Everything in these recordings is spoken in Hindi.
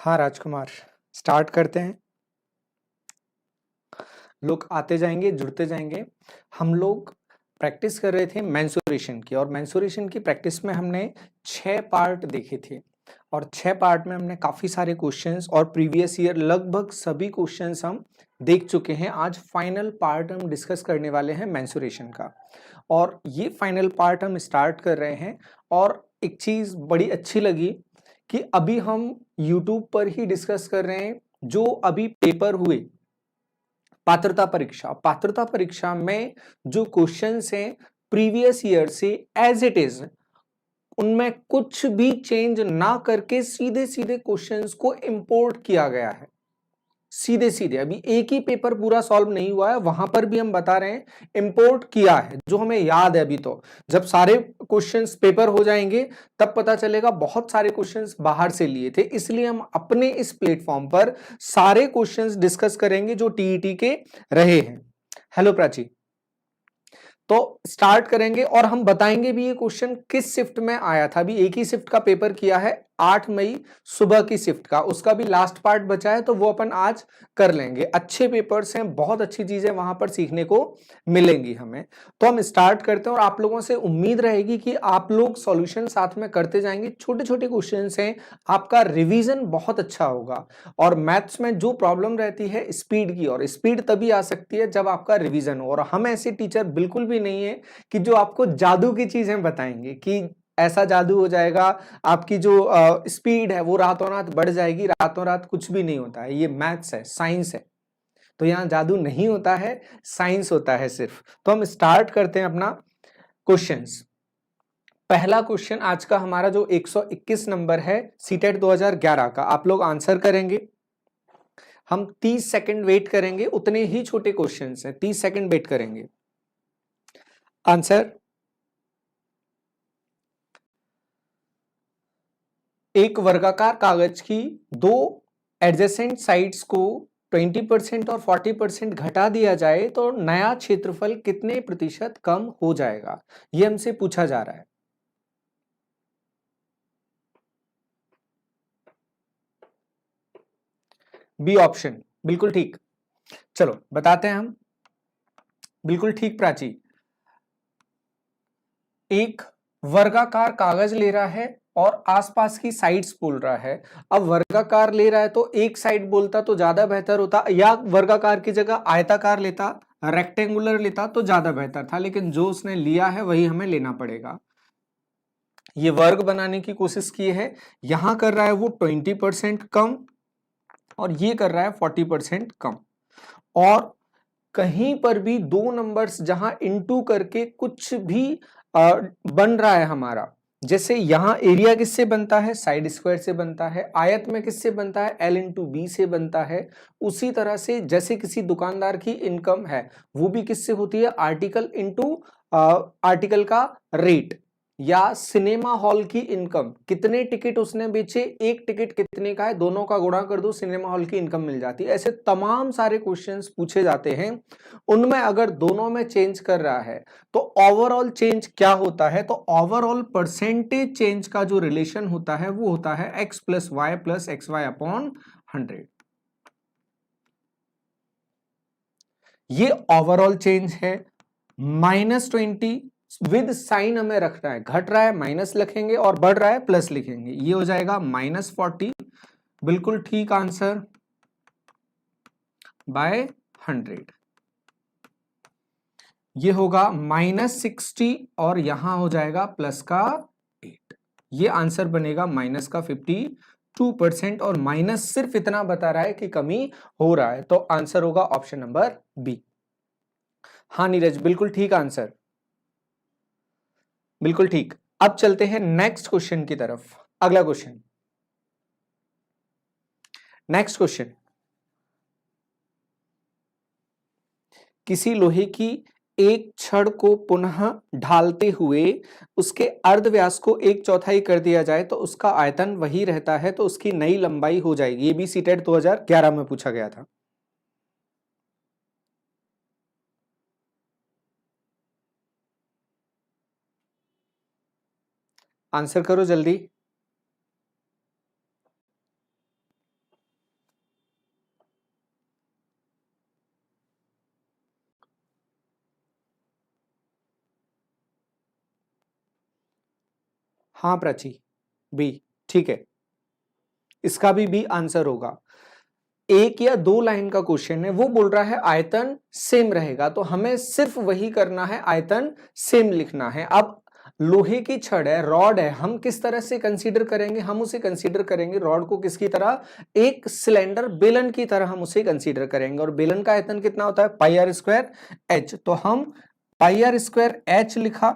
हाँ राजकुमार, स्टार्ट करते हैं। लोग आते जाएंगे, जुड़ते जाएंगे। हम लोग प्रैक्टिस कर रहे थे मेंसुरेशन की, और मेंसुरेशन की प्रैक्टिस में हमने 6 पार्ट देखे थे, और 6 पार्ट में हमने काफी सारे क्वेश्चंस और प्रीवियस ईयर लगभग सभी क्वेश्चंस हम देख चुके हैं। आज फाइनल पार्ट हम डिस्कस करने वाले हैं मेंसुरेशन का, और ये फाइनल पार्ट हम स्टार्ट कर रहे हैं। और एक चीज बड़ी अच्छी लगी कि अभी हम YouTube पर ही डिस्कस कर रहे हैं। जो अभी पेपर हुए पात्रता परीक्षा में जो क्वेश्चंस हैं प्रीवियस ईयर से एज इट इज, उनमें कुछ भी चेंज ना करके सीधे सीधे क्वेश्चंस को इंपोर्ट किया गया है। सीधे सीधे अभी एक ही पेपर पूरा सॉल्व नहीं हुआ है, वहां पर भी हम बता रहे हैं इंपोर्ट किया है, जो हमें याद है। अभी तो जब सारे क्वेश्चंस पेपर हो जाएंगे तब पता चलेगा बहुत सारे क्वेश्चंस बाहर से लिए थे, इसलिए हम अपने इस प्लेटफॉर्म पर सारे क्वेश्चंस डिस्कस करेंगे जो टीईटी के रहे हैं। हेलो प्राची, तो स्टार्ट करेंगे और हम बताएंगे भी ये क्वेश्चन किस शिफ्ट में आया था। अभी एक ही शिफ्ट का पेपर किया है, 8 मई सुबह की शिफ्ट का, उसका भी लास्ट पार्ट बचा है, तो वो अपन आज कर लेंगे। अच्छे पेपर्स हैं, बहुत अच्छी चीजें वहां पर सीखने को मिलेंगी हमें। तो हम स्टार्ट करते हैं, और आप लोगों से उम्मीद रहेगी कि आप लोग सॉल्यूशन साथ में करते जाएंगे। छोटे छोटे क्वेश्चन हैं, आपका रिवीजन बहुत अच्छा होगा। और मैथ्स में जो प्रॉब्लम रहती है स्पीड की, और स्पीड तभी आ सकती है जब आपका रिवीजन हो। और हम ऐसे टीचर बिल्कुल भी नहीं है कि जो आपको जादू की चीजें बताएंगे कि ऐसा जादू हो जाएगा, आपकी जो स्पीड है वो रातों रात बढ़ जाएगी। रातों रात कुछ भी नहीं होता है, ये मैथ्स है, साइंस है। तो यहाँ जादू नहीं होता है, साइंस होता है सिर्फ। तो हम स्टार्ट करते हैं अपना क्वेश्चंस। पहला क्वेश्चन आज का हमारा जो 121 नंबर है सीटेट 2011 का, आप लोग आंसर करेंगे। हम 30 सेकंड वेट करेंगे, उतने ही छोटे क्वेश्चंस हैं, 30 सेकंड वेट करेंगे। आंसर, एक वर्गाकार कागज की दो एडजेसेंट साइड्स को 20% और 40% घटा दिया जाए तो नया क्षेत्रफल कितने प्रतिशत कम हो जाएगा, यह हमसे पूछा जा रहा है। बी ऑप्शन बिल्कुल ठीक। चलो बताते हैं हम। बिल्कुल ठीक प्राची, एक वर्गाकार कागज ले रहा है और आसपास की साइड्स बोल रहा है। अब वर्गाकार ले रहा है तो एक साइड बोलता तो ज्यादा बेहतर होता, या वर्गाकार की जगह आयताकार लेता, रेक्टेंगुलर लेता तो ज्यादा बेहतर था, लेकिन जो उसने लिया है वही हमें लेना पड़ेगा। ये वर्ग बनाने की कोशिश की है, यहां कर रहा है वो 20% कम, और ये कर रहा है 40% कम। और कहीं पर भी दो नंबर्स जहां इनटू करके कुछ भी बन रहा है हमारा, जैसे यहां एरिया किससे बनता है, साइड स्क्वायर से बनता है। आयत में किससे बनता है, एल इंटू बी से बनता है। उसी तरह से जैसे किसी दुकानदार की इनकम है, वो भी किससे होती है, आर्टिकल इंटू आर्टिकल का रेट। या सिनेमा हॉल की इनकम, कितने टिकट उसने बेचे, एक टिकट कितने का है, दोनों का गुणा कर दो, सिनेमा हॉल की इनकम मिल जाती है। ऐसे तमाम सारे क्वेश्चंस पूछे जाते हैं, उनमें अगर दोनों में चेंज कर रहा है तो ओवरऑल चेंज क्या होता है, तो ओवरऑल परसेंटेज चेंज का जो रिलेशन होता है वो होता है x plus y plus x y upon 100। ये ओवरऑल चेंज है। -20 विद साइन हमें रखना है, घट रहा है माइनस लिखेंगे और बढ़ रहा है प्लस लिखेंगे, ये हो जाएगा -40। बिल्कुल ठीक आंसर बाय 100। ये होगा -60 और यहां हो जाएगा प्लस का 8। ये आंसर बनेगा माइनस का 52%, और माइनस सिर्फ इतना बता रहा है कि कमी हो रहा है, तो आंसर होगा ऑप्शन नंबर बी। हाँ नीरज, बिल्कुल ठीक आंसर, बिल्कुल ठीक। अब चलते हैं नेक्स्ट क्वेश्चन की तरफ। अगला क्वेश्चन, नेक्स्ट क्वेश्चन, किसी लोहे की एक छड़ को पुनः ढालते हुए उसके अर्धव्यास को 1/4 कर दिया जाए तो उसका आयतन वही रहता है, तो उसकी नई लंबाई हो जाएगी। ये भी सीटेट 2011 में पूछा गया था। आंसर करो जल्दी। हाँ प्राची, बी, ठीक है, इसका भी बी आंसर होगा। एक या दो लाइन का क्वेश्चन है, वो बोल रहा है आयतन सेम रहेगा, तो हमें सिर्फ वही करना है, आयतन सेम लिखना है। अब लोहे की छड़ है, रॉड है, हम किस तरह से कंसीडर करेंगे, हम उसे कंसीडर करेंगे रॉड को किसकी तरह, एक सिलेंडर बेलन की तरह हम उसे कंसीडर करेंगे। और बेलन का आयतन कितना होता है, पाई आर स्क्वायर एच, तो हम पाई आर स्क्वायर एच लिखा,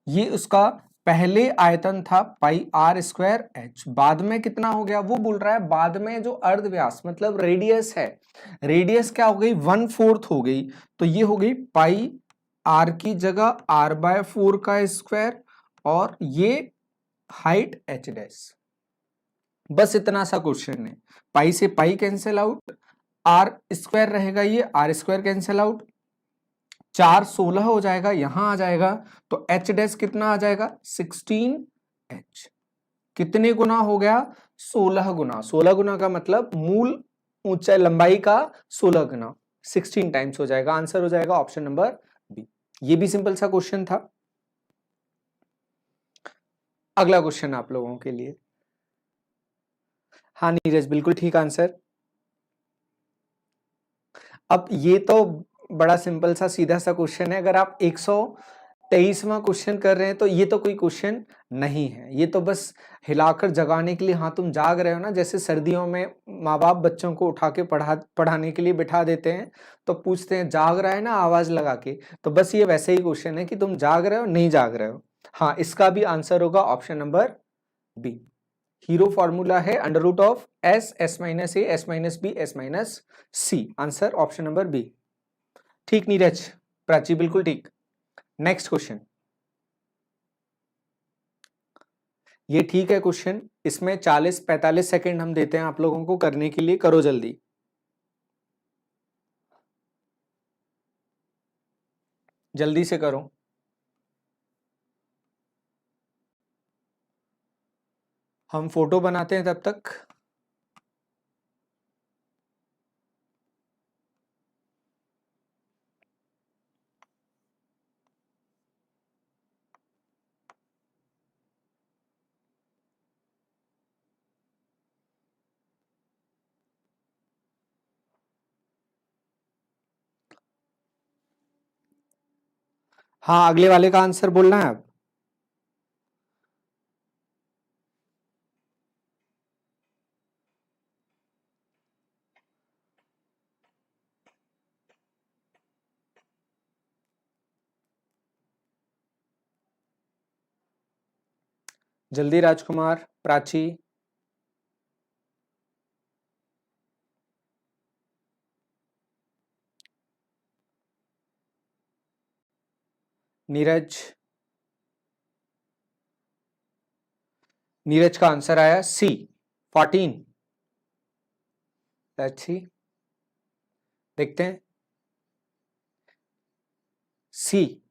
ये उसका पहले आयतन था पाई आर स्क्वायर एच। बाद में कितना हो गया, वो बोल रहा है बाद में जो अर्धव्यास मतलब रेडियस है, रेडियस क्या हो गई, 1/4 हो गई, तो ये हो गई पाई आर की जगह r/4 का स्क्वायर, और ये हाइट एच डैश। बस इतना सा क्वेश्चन है। पाई से pi cancel out, r square रहेगा, ये आर स्क्वायर कैंसिल आउट, 4 16 हो जाएगा, यहां आ जाएगा, तो एच डैश कितना आ जाएगा, 16h। कितने गुना हो गया, 16 गुना। 16 गुना का मतलब मूल ऊंचाई लंबाई का 16 गुना, 16 टाइम्स हो जाएगा। आंसर हो जाएगा ऑप्शन नंबर बी। ये भी सिंपल सा क्वेश्चन था। अगला क्वेश्चन आप लोगों के लिए। हाँ नीरज, बिल्कुल ठीक आंसर। अब ये तो बड़ा सिंपल सा सीधा सा क्वेश्चन है, अगर आप 123वां क्वेश्चन कर रहे हैं तो ये तो कोई क्वेश्चन नहीं है, ये तो बस हिलाकर जगाने के लिए, हाँ तुम जाग रहे हो ना, जैसे सर्दियों में माँ बाप बच्चों को उठा के पढ़ाने के लिए बिठा देते हैं, तो पूछते हैं जाग रहा है ना, आवाज लगा के, तो बस ये वैसे ही क्वेश्चन है कि तुम जाग रहे हो नहीं जाग रहे हो। हाँ, इसका भी आंसर होगा option number B. Hero formula है under root of S, S minus A, S minus B, S minus C. Answer option number B. ठीक नीरज, प्राची बिल्कुल ठीक। नेक्स्ट क्वेश्चन, ये ठीक है क्वेश्चन, इसमें 40-45 सेकेंड हम देते हैं आप लोगों को करने के लिए, करो जल्दी। जल्दी से करो। हम फोटो बनाते हैं तब तक। हाँ, अगले वाले का आंसर बोलना है अब। जल्दी राजकुमार, प्राची। नीरज, नीरज का आंसर आया सी, 14। अच्छी, देखते हैं। सी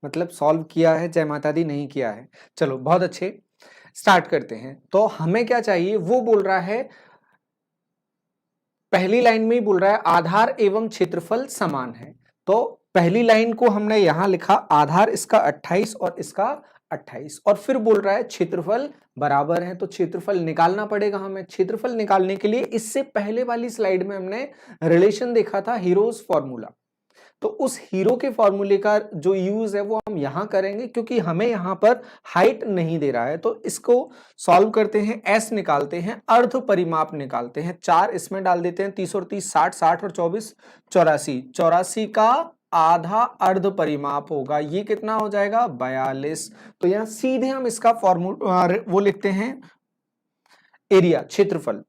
मतलब सॉल्व किया है, जय माता दी नहीं किया है। चलो बहुत अच्छे, स्टार्ट करते हैं। तो हमें क्या चाहिए, वो बोल रहा है पहली लाइन में ही बोल रहा है आधार एवं क्षेत्रफल समान है। तो पहली लाइन को हमने यहां लिखा, आधार इसका 28 और इसका 28, और फिर बोल रहा है क्षेत्रफल बराबर है, तो क्षेत्रफल निकालना पड़ेगा हमें। क्षेत्रफल निकालने के लिए इससे पहले वाली स्लाइड में हमने रिलेशन देखा था, हीरोज फॉर्मूला, तो उस हीरो के फॉर्मूले का जो यूज है वो हम यहां करेंगे, क्योंकि हमें यहां पर हाइट नहीं दे रहा है। तो इसको सॉल्व करते हैं, एस निकालते हैं, अर्ध परिमाप निकालते हैं, 4 इसमें डाल देते हैं, 30 और 30 60, 60 और 24 84, 84 का आधा अर्ध परिमाप होगा, ये कितना हो जाएगा 42। तो यहां सीधे हम इसका फॉर्मूला वो लिखते हैं, एरिया क्षेत्रफल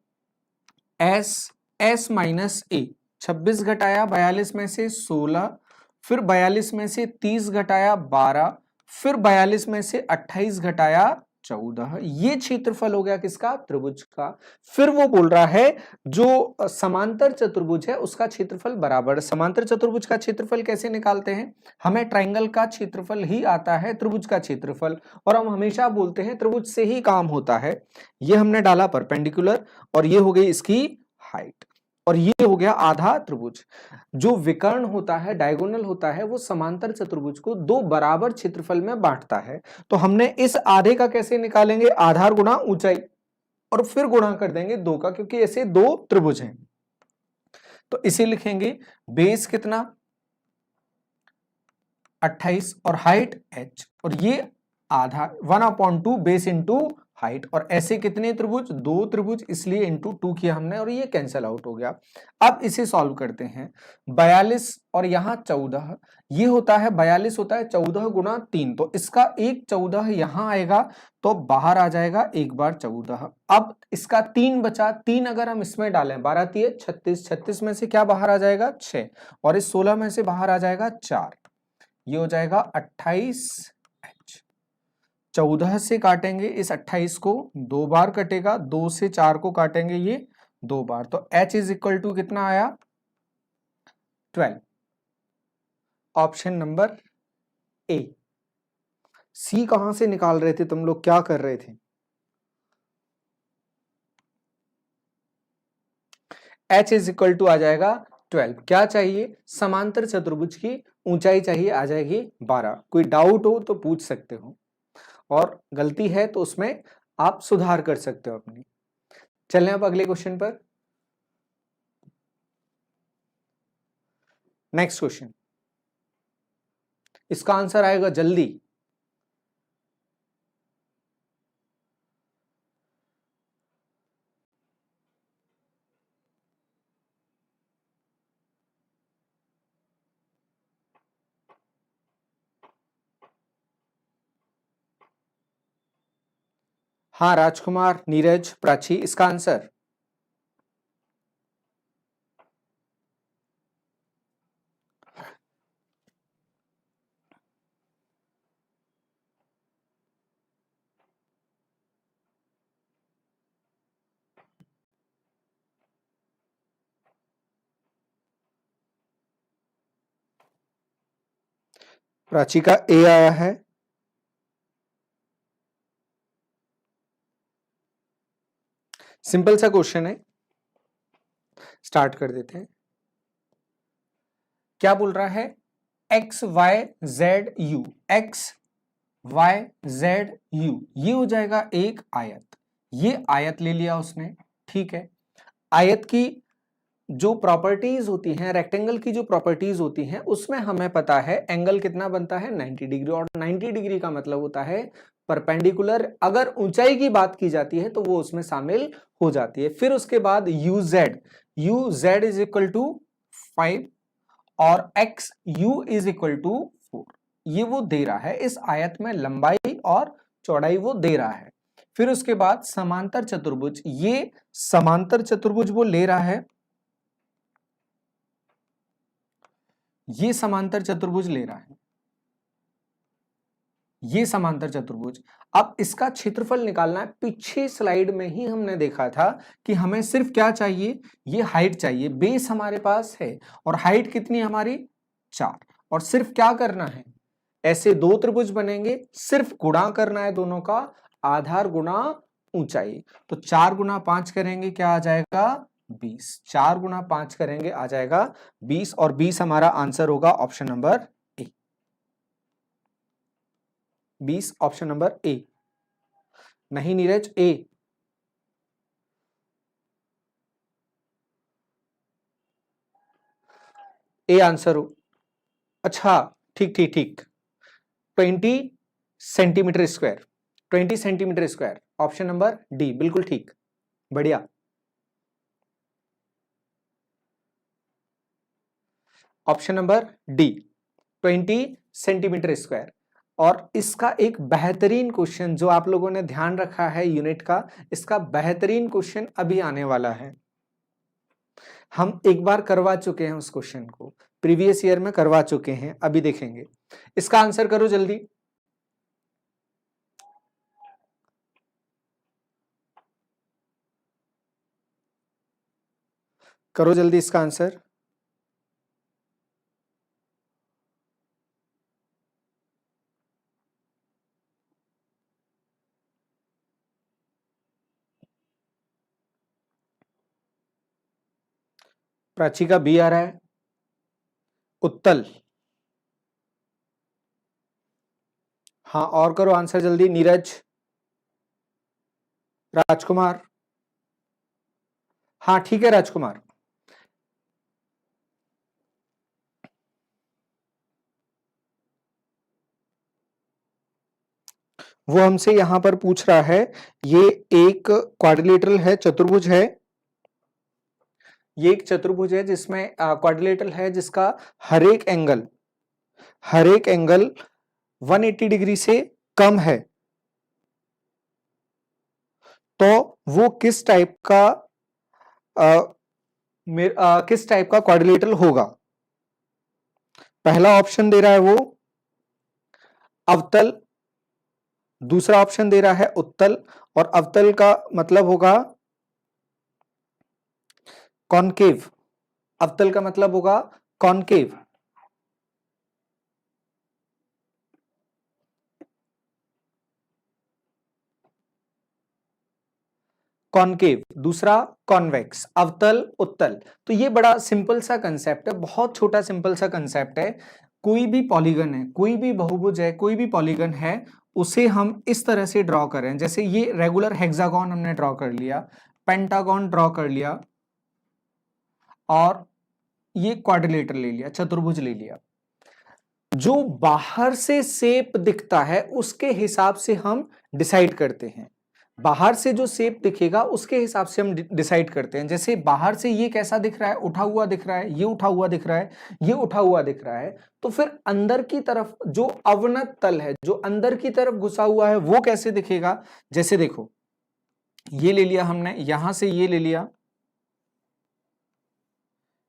एस, एस माइनस ए, 26 घटाया 42 में से 16, फिर 42 में से 30 घटाया 12, फिर 42 में से 28 घटाया 14, ये क्षेत्रफल हो गया किसका, त्रिभुज का। फिर वो बोल रहा है जो समांतर चतुर्भुज है उसका क्षेत्रफल बराबर। समांतर चतुर्भुज का क्षेत्रफल कैसे निकालते हैं, हमें ट्राइंगल का क्षेत्रफल ही आता है, त्रिभुज का क्षेत्रफल, और हम हमेशा बोलते हैं त्रिभुज से ही काम होता है। ये हमने डाला परपेंडिकुलर, और ये हो गई इसकी हाइट। और ये हो गया आधा त्रिभुज। जो विकर्ण होता है, डायगोनल होता है, वो समांतर चतुर्भुज को दो बराबर क्षेत्रफल में बांटता है। तो हमने इस आधे का कैसे निकालेंगे, आधार गुणा ऊंचाई, और फिर गुणा कर देंगे दो का, क्योंकि ऐसे दो त्रिभुज हैं। तो इसे लिखेंगे बेस कितना 28 और हाइट h, और ये आधा 1/2 बेस इंटू हाइट, और ऐसे कितने त्रिभुज, दो त्रिभुज, इसलिए इंटू 2 किया हमने और ये कैंसिल आउट हो गया। अब इसे सॉल्व करते हैं। 42 और यहाँ 14, ये होता है 42 होता है 14 गुणा 3, तो इसका एक 14 यहां आएगा तो बाहर आ जाएगा एक बार 14। अब इसका 3 बचा, 3 अगर हम इसमें डालें 12 3 36, 36 में से क्या बाहर आ जाएगा 6, और इस 16 में से बाहर आ जाएगा 4, ये हो जाएगा 28h। 14 से काटेंगे इस 28 को, दो बार कटेगा, 2 से 4 को काटेंगे ये दो बार, तो h इज इक्वल टू कितना आया 12। Option number A. सी कहां से निकाल रहे थे तुम लोग, क्या कर रहे थे? h इज इक्वल टू आ जाएगा 12। क्या चाहिए, समांतर चतुर्भुज की ऊंचाई चाहिए, आ जाएगी 12। कोई डाउट हो तो पूछ सकते हो, और गलती है तो उसमें आप सुधार कर सकते हो अपनी। चलें अब अगले क्वेश्चन पर। नेक्स्ट क्वेश्चन, इसका आंसर आएगा जल्दी। हाँ राजकुमार, नीरज, प्राची, इसका आंसर प्राची का ए आया है। सिंपल सा क्वेश्चन है, स्टार्ट कर देते हैं। क्या बोल रहा है, x y z u, x y z u, ये हो जाएगा एक आयत। ये आयत ले लिया उसने, ठीक है। आयत की जो प्रॉपर्टीज होती हैं, रेक्टेंगल की जो प्रॉपर्टीज होती हैं, उसमें हमें पता है एंगल कितना बनता है 90 डिग्री, और 90 डिग्री का मतलब होता है परपेंडिकुलर। अगर ऊंचाई की बात की जाती है तो वो उसमें शामिल हो जाती है। फिर उसके बाद u z is equal to 5 और x u is equal to 4, ये वो दे रहा है इस आयत में लंबाई और चौड़ाई वो दे रहा है। फिर उसके बाद समांतर चतुर्भुज, ये समांतर चतुर्भुज वो ले रहा है, ये समांतर चतुर्भुज ले रहा है, ये समांतर चतुर्भुज। अब इसका क्षेत्रफल निकालना है। पीछे स्लाइड में ही हमने देखा था कि हमें सिर्फ क्या चाहिए, ये हाइट चाहिए। बेस हमारे पास है और हाइट कितनी हमारी 4, और सिर्फ क्या करना है, ऐसे दो त्रिभुज बनेंगे, सिर्फ गुणा करना है दोनों का, आधार गुणा ऊंचाई। तो 4 गुणा 5 करेंगे क्या आ जाएगा 20, 4 गुणा 5 करेंगे आ जाएगा 20, और 20 हमारा आंसर होगा option number A. 20 option number A. नहीं नीरज, ए। ए आंसर हो, अच्छा ठीक ठीक ठीक, 20 centimetre square, 20 centimetre square, option number D बिल्कुल ठीक, बढ़िया। Option number D 20 centimetre square. और इसका एक बेहतरीन क्वेश्चन जो आप लोगों ने ध्यान रखा है यूनिट का, इसका बेहतरीन क्वेश्चन अभी आने वाला है। हम एक बार करवा चुके हैं उस क्वेश्चन को, प्रीवियस ईयर में करवा चुके हैं, अभी देखेंगे। इसका आंसर करो जल्दी। करो जल्दी इसका आंसर। प्राची का बी आ रहा है। उत्तल, हाँ और करो आंसर जल्दी। नीरज, राजकुमार, हाँ ठीक है राजकुमार। वो हमसे यहां पर पूछ रहा है, ये एक क्वाड्रिलेटरल है, चतुर्भुज है। ये एक चतुर्भुज है जिसमें क्वाड्रिलेटरल है जिसका हर एक एंगल 180 डिग्री से कम है। तो वो किस टाइप का क्वाड्रिलेटरल होगा? पहला ऑप्शन दे रहा है वो अवतल, दूसरा ऑप्शन दे रहा है उत्तल, और अवतल का मतलब होगा कॉनकेव। अवतल का मतलब होगा कॉनकेव। कॉनकेव, दूसरा कॉन्वेक्स। अवतल, उत्तल। तो ये बड़ा सिंपल सा कंसेप्ट है, बहुत छोटा सिंपल सा कंसेप्ट है। कोई भी पॉलीगन है, कोई भी बहुभुज है, कोई भी पॉलीगन है, उसे हम इस तरह से ड्रॉ करें। जैसे ये रेगुलर हेक्सागोन हमने ड्रॉ कर लिया, पेंटागन ड्रॉ कर लिया, और ये क्वाड्रिलेटरल ले लिया, चतुर्भुज ले लिया। जो बाहर से शेप दिखता है उसके हिसाब से हम डिसाइड करते हैं। बाहर से जो शेप दिखेगा उसके हिसाब से हम डिसाइड करते हैं। जैसे बाहर से ये कैसा दिख रहा है, उठा हुआ दिख रहा है, ये उठा हुआ दिख रहा है, ये उठा हुआ दिख रहा है। तो फिर अंदर की तरफ जो अवनत तल है, जो अंदर की तरफ घुसा हुआ है, वो कैसे दिखेगा? जैसे देखो, ये ले लिया हमने, यहां से ये ले लिया,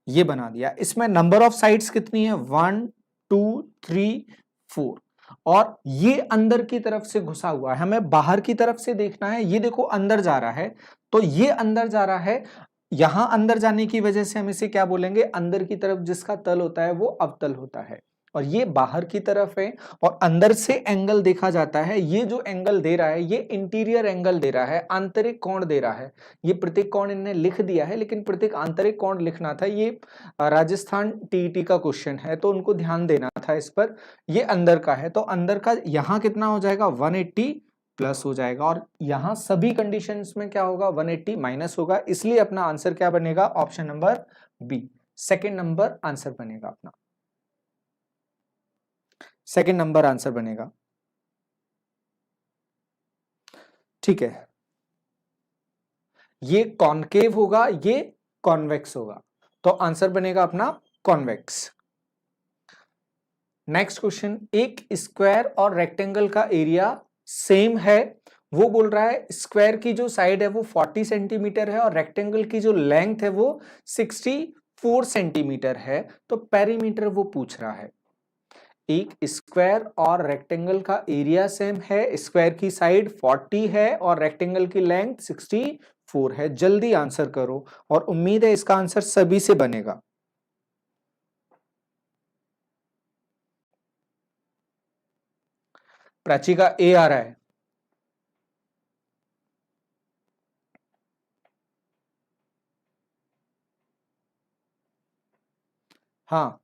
ये बना दिया। इसमें नंबर ऑफ साइड्स कितनी है? 1 2 3 4। और ये अंदर की तरफ से घुसा हुआ है, हमें बाहर की तरफ से देखना है। ये देखो अंदर जा रहा है, तो ये अंदर जा रहा है। यहां अंदर जाने की वजह से हम इसे क्या बोलेंगे? अंदर की तरफ जिसका तल होता है वो अवतल होता है। और ये बाहर की तरफ है, और अंदर से एंगल देखा जाता है। ये जो एंगल दे रहा है, ये इंटीरियर एंगल दे रहा है, आंतरिक कोण दे रहा है। ये प्रतीक कोण इनने लिख दिया है, लेकिन प्रतीक आंतरिक कोण लिखना था। ये राजस्थान टीईटी का क्वेश्चन है, तो उनको ध्यान देना था इस पर। ये अंदर का है, तो अंदर का यहाँ कितना हो जाएगा? 180 प्लस हो जाएगा, और यहां सभी कंडीशंस में क्या होगा? 180 माइनस होगा। इसलिए अपना आंसर क्या बनेगा? Option number B, second number answer बनेगा अपना। सेकेंड नंबर आंसर बनेगा। ठीक है, ये कॉनकेव होगा, ये कॉन्वेक्स होगा, तो आंसर बनेगा अपना कॉन्वेक्स। नेक्स्ट क्वेश्चन, एक स्क्वायर और रेक्टेंगल का एरिया सेम है। वो बोल रहा है स्क्वायर की जो साइड है वो 40 सेंटीमीटर है, और रेक्टेंगल की जो लेंथ है वो 64 सेंटीमीटर है। तो पेरीमीटर वो पूछ रहा है। एक स्क्वायर और रेक्टेंगल का एरिया सेम है, स्क्वायर की साइड 40 है और रेक्टेंगल की लेंथ 64 है। जल्दी आंसर करो, और उम्मीद है इसका आंसर सभी से बनेगा। प्राची का ए आ रहा है। हाँ,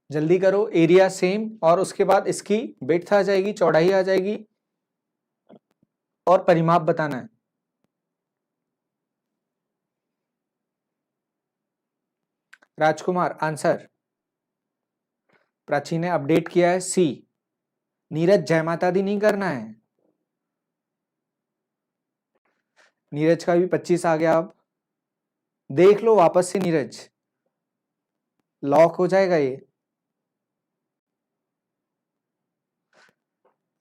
जल्दी करो। एरिया सेम, और उसके बाद इसकी विड्थ आ जाएगी, चौड़ाई आ जाएगी, और परिमाप बताना है। राजकुमार आंसर। प्राची ने अपडेट किया है सी। नीरज जय माता दी नहीं करना है। नीरज का भी 25 आ गया। अब देख लो वापस से नीरज, लॉक हो जाएगा ये।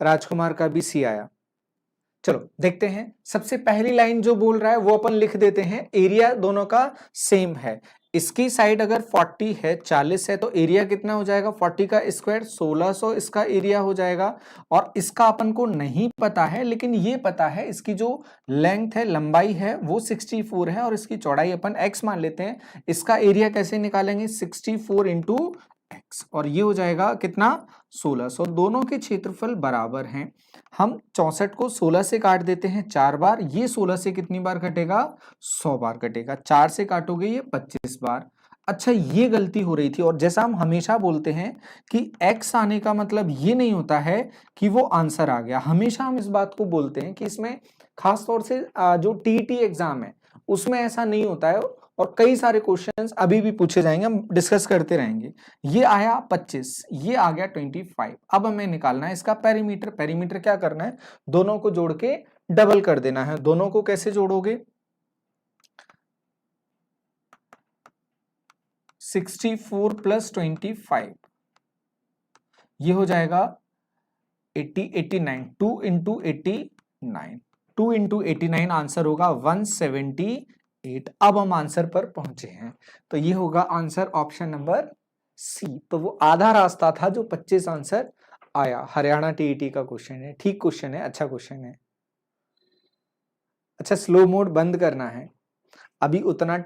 राजकुमार का भी सी आया। चलो देखते हैं। सबसे पहली लाइन जो बोल रहा है वो अपन लिख देते हैं। एरिया दोनों का सेम है। इसकी साइड अगर 40 है, 40 है, तो एरिया कितना हो जाएगा? 40 का स्क्वायर 1600 इसका एरिया हो जाएगा। और इसका अपन को नहीं पता है, लेकिन ये पता है इसकी जो लेंथ है, लंबाई है, वो 64 है, और इसकी चौड़ाई अपन x मान लेते हैं। इसका एरिया कैसे निकालेंगे? 64 इंटू x और ये हो जाएगा कितना 1600। दोनों के क्षेत्रफल बराबर हैं। हम 64 को 16 से काट देते हैं 4 बार, ये 16 से कितनी बार कटेगा 100 बार कटेगा। 4 से काटोगे ये 25 बार। अच्छा ये गलती हो रही थी, और जैसा हम हमेशा बोलते हैं कि x आने का मतलब ये नहीं होता है कि वो आंसर आ गया। हमेशा हम इस बात को बोलते हैं कि इसमें खास तौर से जो टीईटी एग्जाम है उसमें ऐसा नहीं होता है, और कई सारे क्वेश्चंस अभी भी पूछे जाएंगे, हम डिस्कस करते रहेंगे। ये आया 25, ये आ गया 25। अब हमें निकालना है इसका पेरीमीटर। पेरीमीटर क्या करना है, दोनों को जोड़ के डबल कर देना है। दोनों को कैसे जोड़ोगे, 64 प्लस 25, ये हो जाएगा 80, 89, 2 इंटू 89, 2 इंटू 89 आंसर होगा 178। अब हम आंसर पर पहुंचे हैं, तो ये होगा आंसर ऑप्शन नंबर सी। तो वो आधा रास्ता था जो 25 आंसर आया। हरियाणा टीईटी का क्वेश्चन है, ठीक क्वेश्चन है, अच्छा क्वेश्चन है। अच्छा स्लो मोड बंद करना है, अभी उतना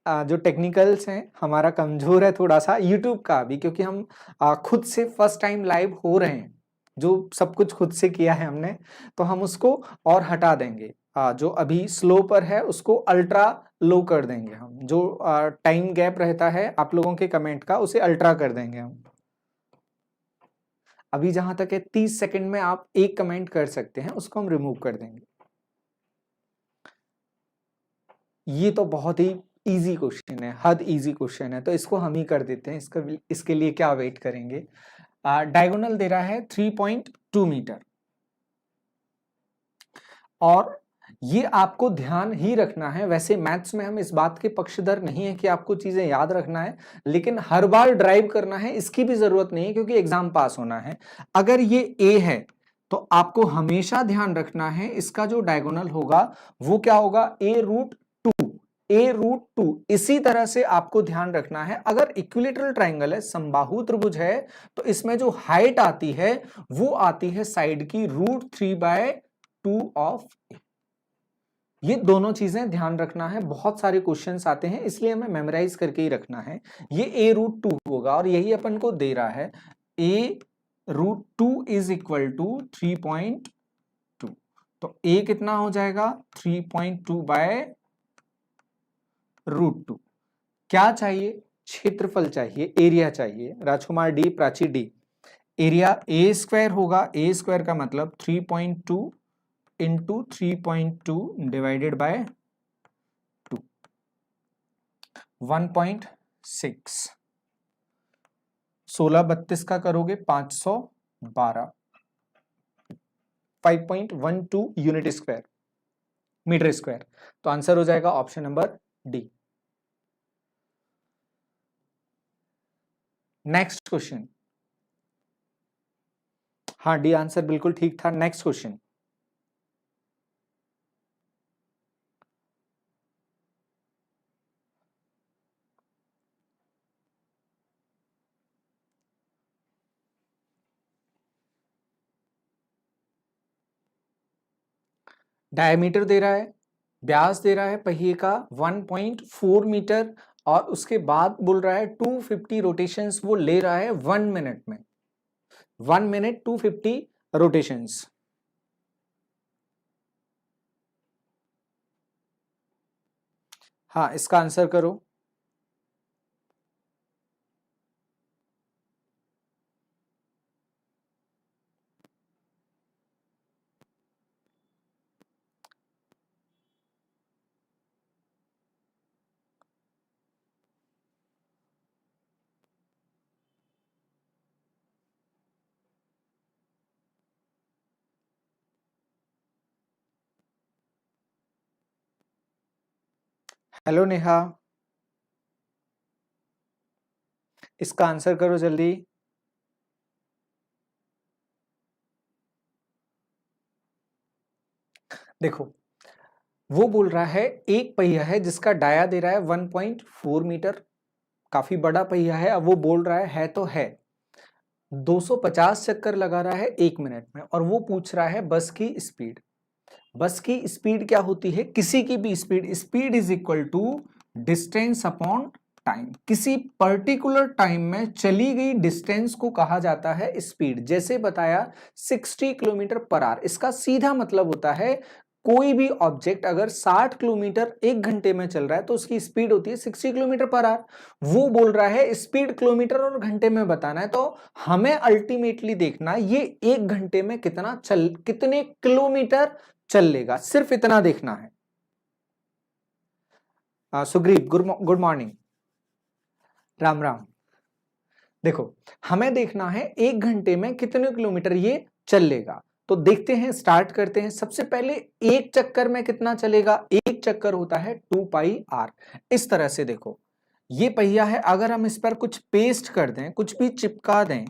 जो टेक्निकल्स हैं हमारा कमजोर है थोड़ा सा, यूट्यूब का भी, क्योंकि हम खुद से फर्स्ट टाइम लाइव हो रहे हैं, जो सब कुछ खुद से किया है हमने, तो हम उसको और हटा देंगे। जो अभी स्लो पर है उसको अल्ट्रा लो कर देंगे हम। जो टाइम गैप रहता है आप लोगों के कमेंट का, उसे अल्ट्रा कर देंगे हम। अभी जहां तक है 30 सेकंड में आप एक कमेंट कर सकते हैं, उसको हम रिमूव कर देंगे। ये तो बहुत ही इजी क्वेश्चन है, हद इजी क्वेश्चन है, तो इसको हम ही कर देते हैं। इसके लिए क्या वेट करेंगे। डायगोनल दे रहा है 3.2 मीटर, और ये आपको ध्यान ही रखना है। वैसे मैथ्स में हम इस बात के पक्षधर नहीं है कि आपको चीजें याद रखना है, लेकिन हर बार ड्राइव करना है इसकी भी जरूरत नहीं है, क्योंकि एग्जाम पास होना है। अगर ये ए है तो आपको हमेशा ध्यान रखना है इसका जो डायगोनल होगा वो क्या होगा, a√2। इसी तरह से आपको ध्यान रखना है, अगर इक्विलेटरल ट्राइंगल है, समबाहु त्रिभुज है, तो इसमें जो हाइट आती है वो आती है साइड की √3/2 ऑफ ए। ये दोनों चीजें ध्यान रखना है, बहुत सारे क्वेश्चंस आते हैं, इसलिए हमें मेमोराइज करके ही रखना है। ये a√2 होगा, और यही अपन को दे रहा है a√2 इज इक्वल टू 3.2। तो a कितना हो जाएगा 3.2/√2। क्या चाहिए, क्षेत्रफल चाहिए, एरिया चाहिए। Rajkumar D, Prachi D, area a² होगा। a² का मतलब 3.2 इंटू 3.2 डिवाइडेड बाय 2, 1.6। 16 32 का करोगे 512, 5.12 यूनिट स्क्वायर, मीटर स्क्वायर। तो आंसर हो जाएगा option number D. Next question, हाँ डी आंसर बिल्कुल ठीक था। नेक्स्ट क्वेश्चन, डायमीटर दे रहा है, व्यास दे रहा है पहिए का 1.4 मीटर, और उसके बाद बोल रहा है 250 रोटेशंस वो ले रहा है 1 मिनट में। 1 मिनट 250 रोटेशंस। हाँ इसका आंसर करो। हेलो नेहा, इसका आंसर करो जल्दी। देखो वो बोल रहा है एक पहिया है जिसका डाया दे रहा है 1.4 मीटर, काफी बड़ा पहिया है। अब वो बोल रहा है तो है 250 चक्कर लगा रहा है 1 मिनट में, और वो पूछ रहा है बस की स्पीड। बस की स्पीड क्या होती है, किसी की भी speed, speed is equal to distance upon time, किसी पर्टिकुलर टाइम में चली गई डिस्टेंस को कहा जाता है स्पीड। जैसे बताया 60 किलोमीटर पर आवर, इसका सीधा मतलब होता है कोई भी ऑब्जेक्ट अगर 60 किलोमीटर एक घंटे में चल रहा है तो उसकी स्पीड होती है 60 किलोमीटर पर आवर। वो बोल रहा है स्पीड किलोमीटर और घंटे में बताना है, तो हमें अल्टीमेटली देखना है ये एक घंटे में कितने किलोमीटर चल लेगा, सिर्फ इतना देखना है। Sugriv good morning, Ram Ram. देखो हमें देखना है एक घंटे में कितने किलोमीटर ये चल लेगा, तो देखते हैं, स्टार्ट करते हैं। सबसे पहले एक चक्कर में कितना चलेगा, एक चक्कर होता है 2 पाई आर। इस तरह से देखो ये पहिया है, अगर हम इस पर कुछ पेस्ट कर दें, कुछ भी चिपका दें,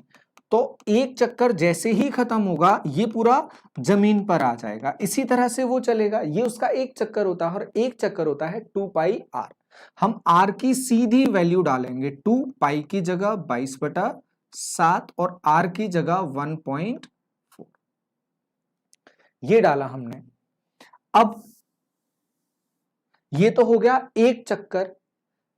तो एक चक्कर जैसे ही खत्म होगा ये पूरा जमीन पर आ जाएगा। इसी तरह से वो चलेगा, ये उसका एक चक्कर होता है और एक चक्कर होता है 2 पाई आर। हम आर की सीधी वैल्यू डालेंगे, 2 पाई की जगह 22/7 और आर की जगह 1.4, ये डाला हमने। अब ये तो हो गया एक चक्कर,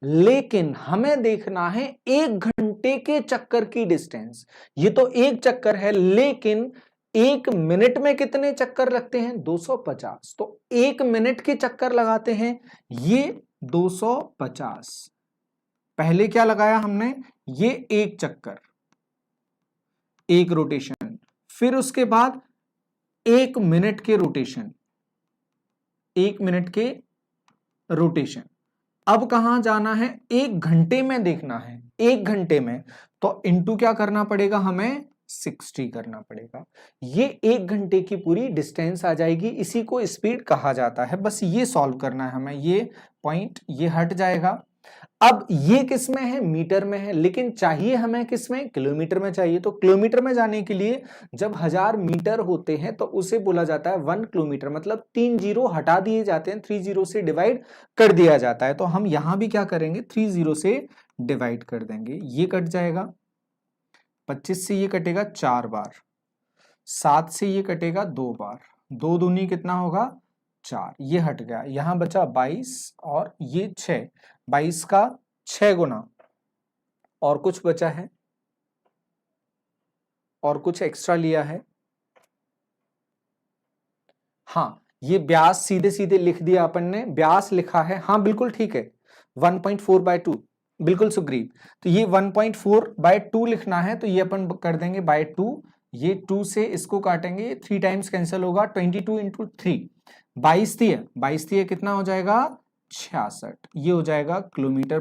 लेकिन हमें देखना है एक घंटे के चक्कर की डिस्टेंस। ये तो एक चक्कर है, लेकिन एक मिनट में कितने चक्कर लगते हैं, 250। तो एक मिनट के चक्कर लगाते हैं, ये 250। पहले क्या लगाया हमने, ये एक चक्कर, एक रोटेशन, फिर उसके बाद एक मिनट के रोटेशन, एक मिनट के रोटेशन। अब कहां जाना है, एक घंटे में देखना है, एक घंटे में, तो इनटू क्या करना पड़ेगा, हमें 60 करना पड़ेगा। ये एक घंटे की पूरी डिस्टेंस आ जाएगी, इसी को स्पीड कहा जाता है। बस ये सॉल्व करना है हमें, ये पॉइंट ये हट जाएगा। अब ये किस में है, मीटर में है, लेकिन चाहिए हमें किस में, किलोमीटर में चाहिए। तो किलोमीटर में जाने के लिए जब 1000 मीटर होते हैं तो उसे बोला जाता है 1 किलोमीटर, मतलब 3 जीरो हटा दिए जाते हैं, 3 जीरो से डिवाइड कर दिया जाता है। तो हम यहां भी क्या करेंगे, 3 जीरो से डिवाइड कर देंगे, ये कट जाएगा। 25 से ये कटेगा 4 बार, 7 से ये कटेगा 2 बार, 2 दूनी कितना होगा 4, ये हट गया। यहां बचा 22 और ये 6, 22 का 6 गुना, और कुछ बचा है, और कुछ एक्स्ट्रा लिया है। हाँ, ये व्यास सीधे सीधे लिख दिया अपन ने, व्यास लिखा है, हाँ बिल्कुल ठीक है, 1.4/2, बिल्कुल सुग्रीव। तो ये 1.4/2 लिखना है, तो ये अपन कर देंगे बाय 2, ये 2 से इसको काटेंगे, 3 टाइम्स कैंसिल होगा, 22 इंटू 3, 22 कितना हो जाएगा 66, ये हो जाएगा किलोमीटर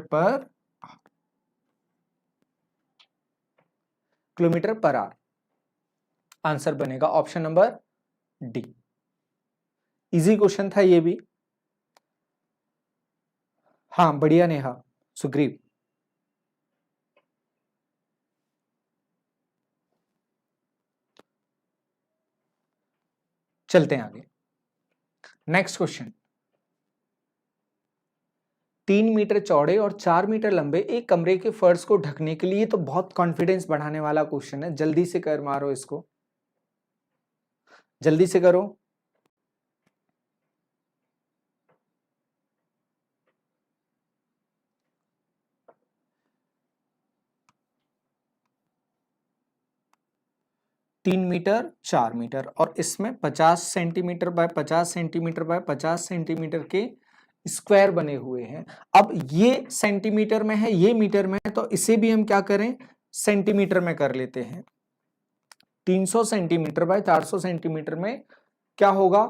पर आवर। आंसर बनेगा option number D. Easy question था ये भी। हाँ बढ़िया नेहा, सुग्रीव। चलते हैं आगे, नेक्स्ट क्वेश्चन। 3 मीटर चौड़े और 4 मीटर लंबे एक कमरे के फर्श को ढकने के लिए, तो बहुत कॉन्फिडेंस बढ़ाने वाला क्वेश्चन है, जल्दी से कर मारो इसको, जल्दी से करो। तीन मीटर 4 मीटर और इसमें 50 centimetre bye 50 centimetre bye 50 centimetre के स्क्वायर बने हुए हैं। अब ये सेंटीमीटर में है, ये मीटर में है, तो इसे भी हम क्या करें, सेंटीमीटर में कर लेते हैं। 300 सेंटीमीटर बाय 400 सेंटीमीटर में क्या होगा,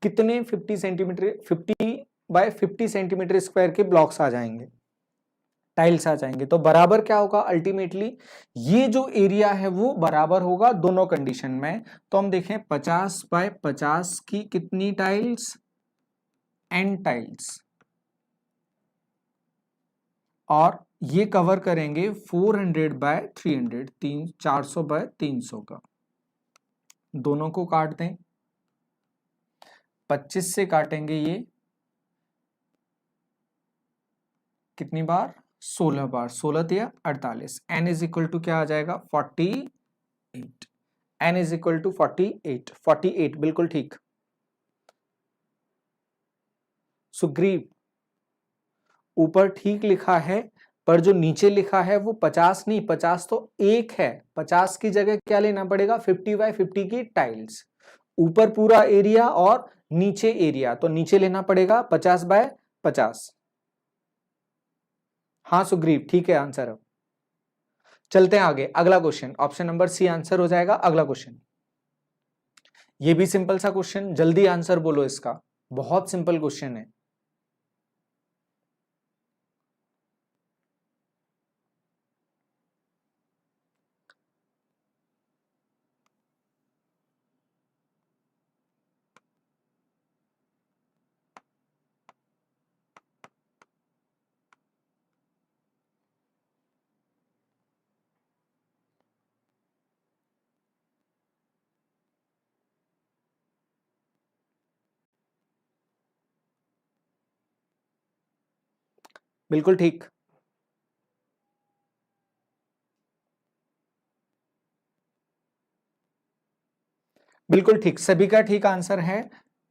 कितने 50 सेंटीमीटर, 50 बाय 50 सेंटीमीटर स्क्वायर के ब्लॉक्स आ जाएंगे, टाइल्स आ जाएंगे। तो बराबर क्या होगा अल्टीमेटली, ये जो एरिया है वो बराबर होगा दोनों कंडीशन में। तो हम देखें 50 बाय 50 की कितनी टाइल्स, n टाइल्स, और ये कवर करेंगे 400 बाय 300, 400 बाय 300 का। दोनों को काट दें, 25 से काटेंगे ये कितनी बार, 16 बार, 16 या 48। n इज इक्वल टू क्या आ जाएगा 48, n इज इक्वल टू 48, 48 बिल्कुल ठीक। सुग्रीव ऊपर ठीक लिखा है पर जो नीचे लिखा है वो 50 नहीं, 50 तो एक है, 50 की जगह क्या लेना पड़ेगा, 50x50 की टाइल्स। ऊपर पूरा एरिया और नीचे एरिया, तो नीचे लेना पड़ेगा 50x50। हाँ सुग्रीव, ठीक है आंसर। अब चलते हैं आगे, अगला question, option number C answer हो जाएगा अगला क्वेश्चन। ये भी सिंपल सा क्वेश्चन, जल्दी आंसर बोलो इसका, बहुत सिंपल क्वेश्चन है। बिल्कुल ठीक, बिल्कुल ठीक, सभी का ठीक आंसर है।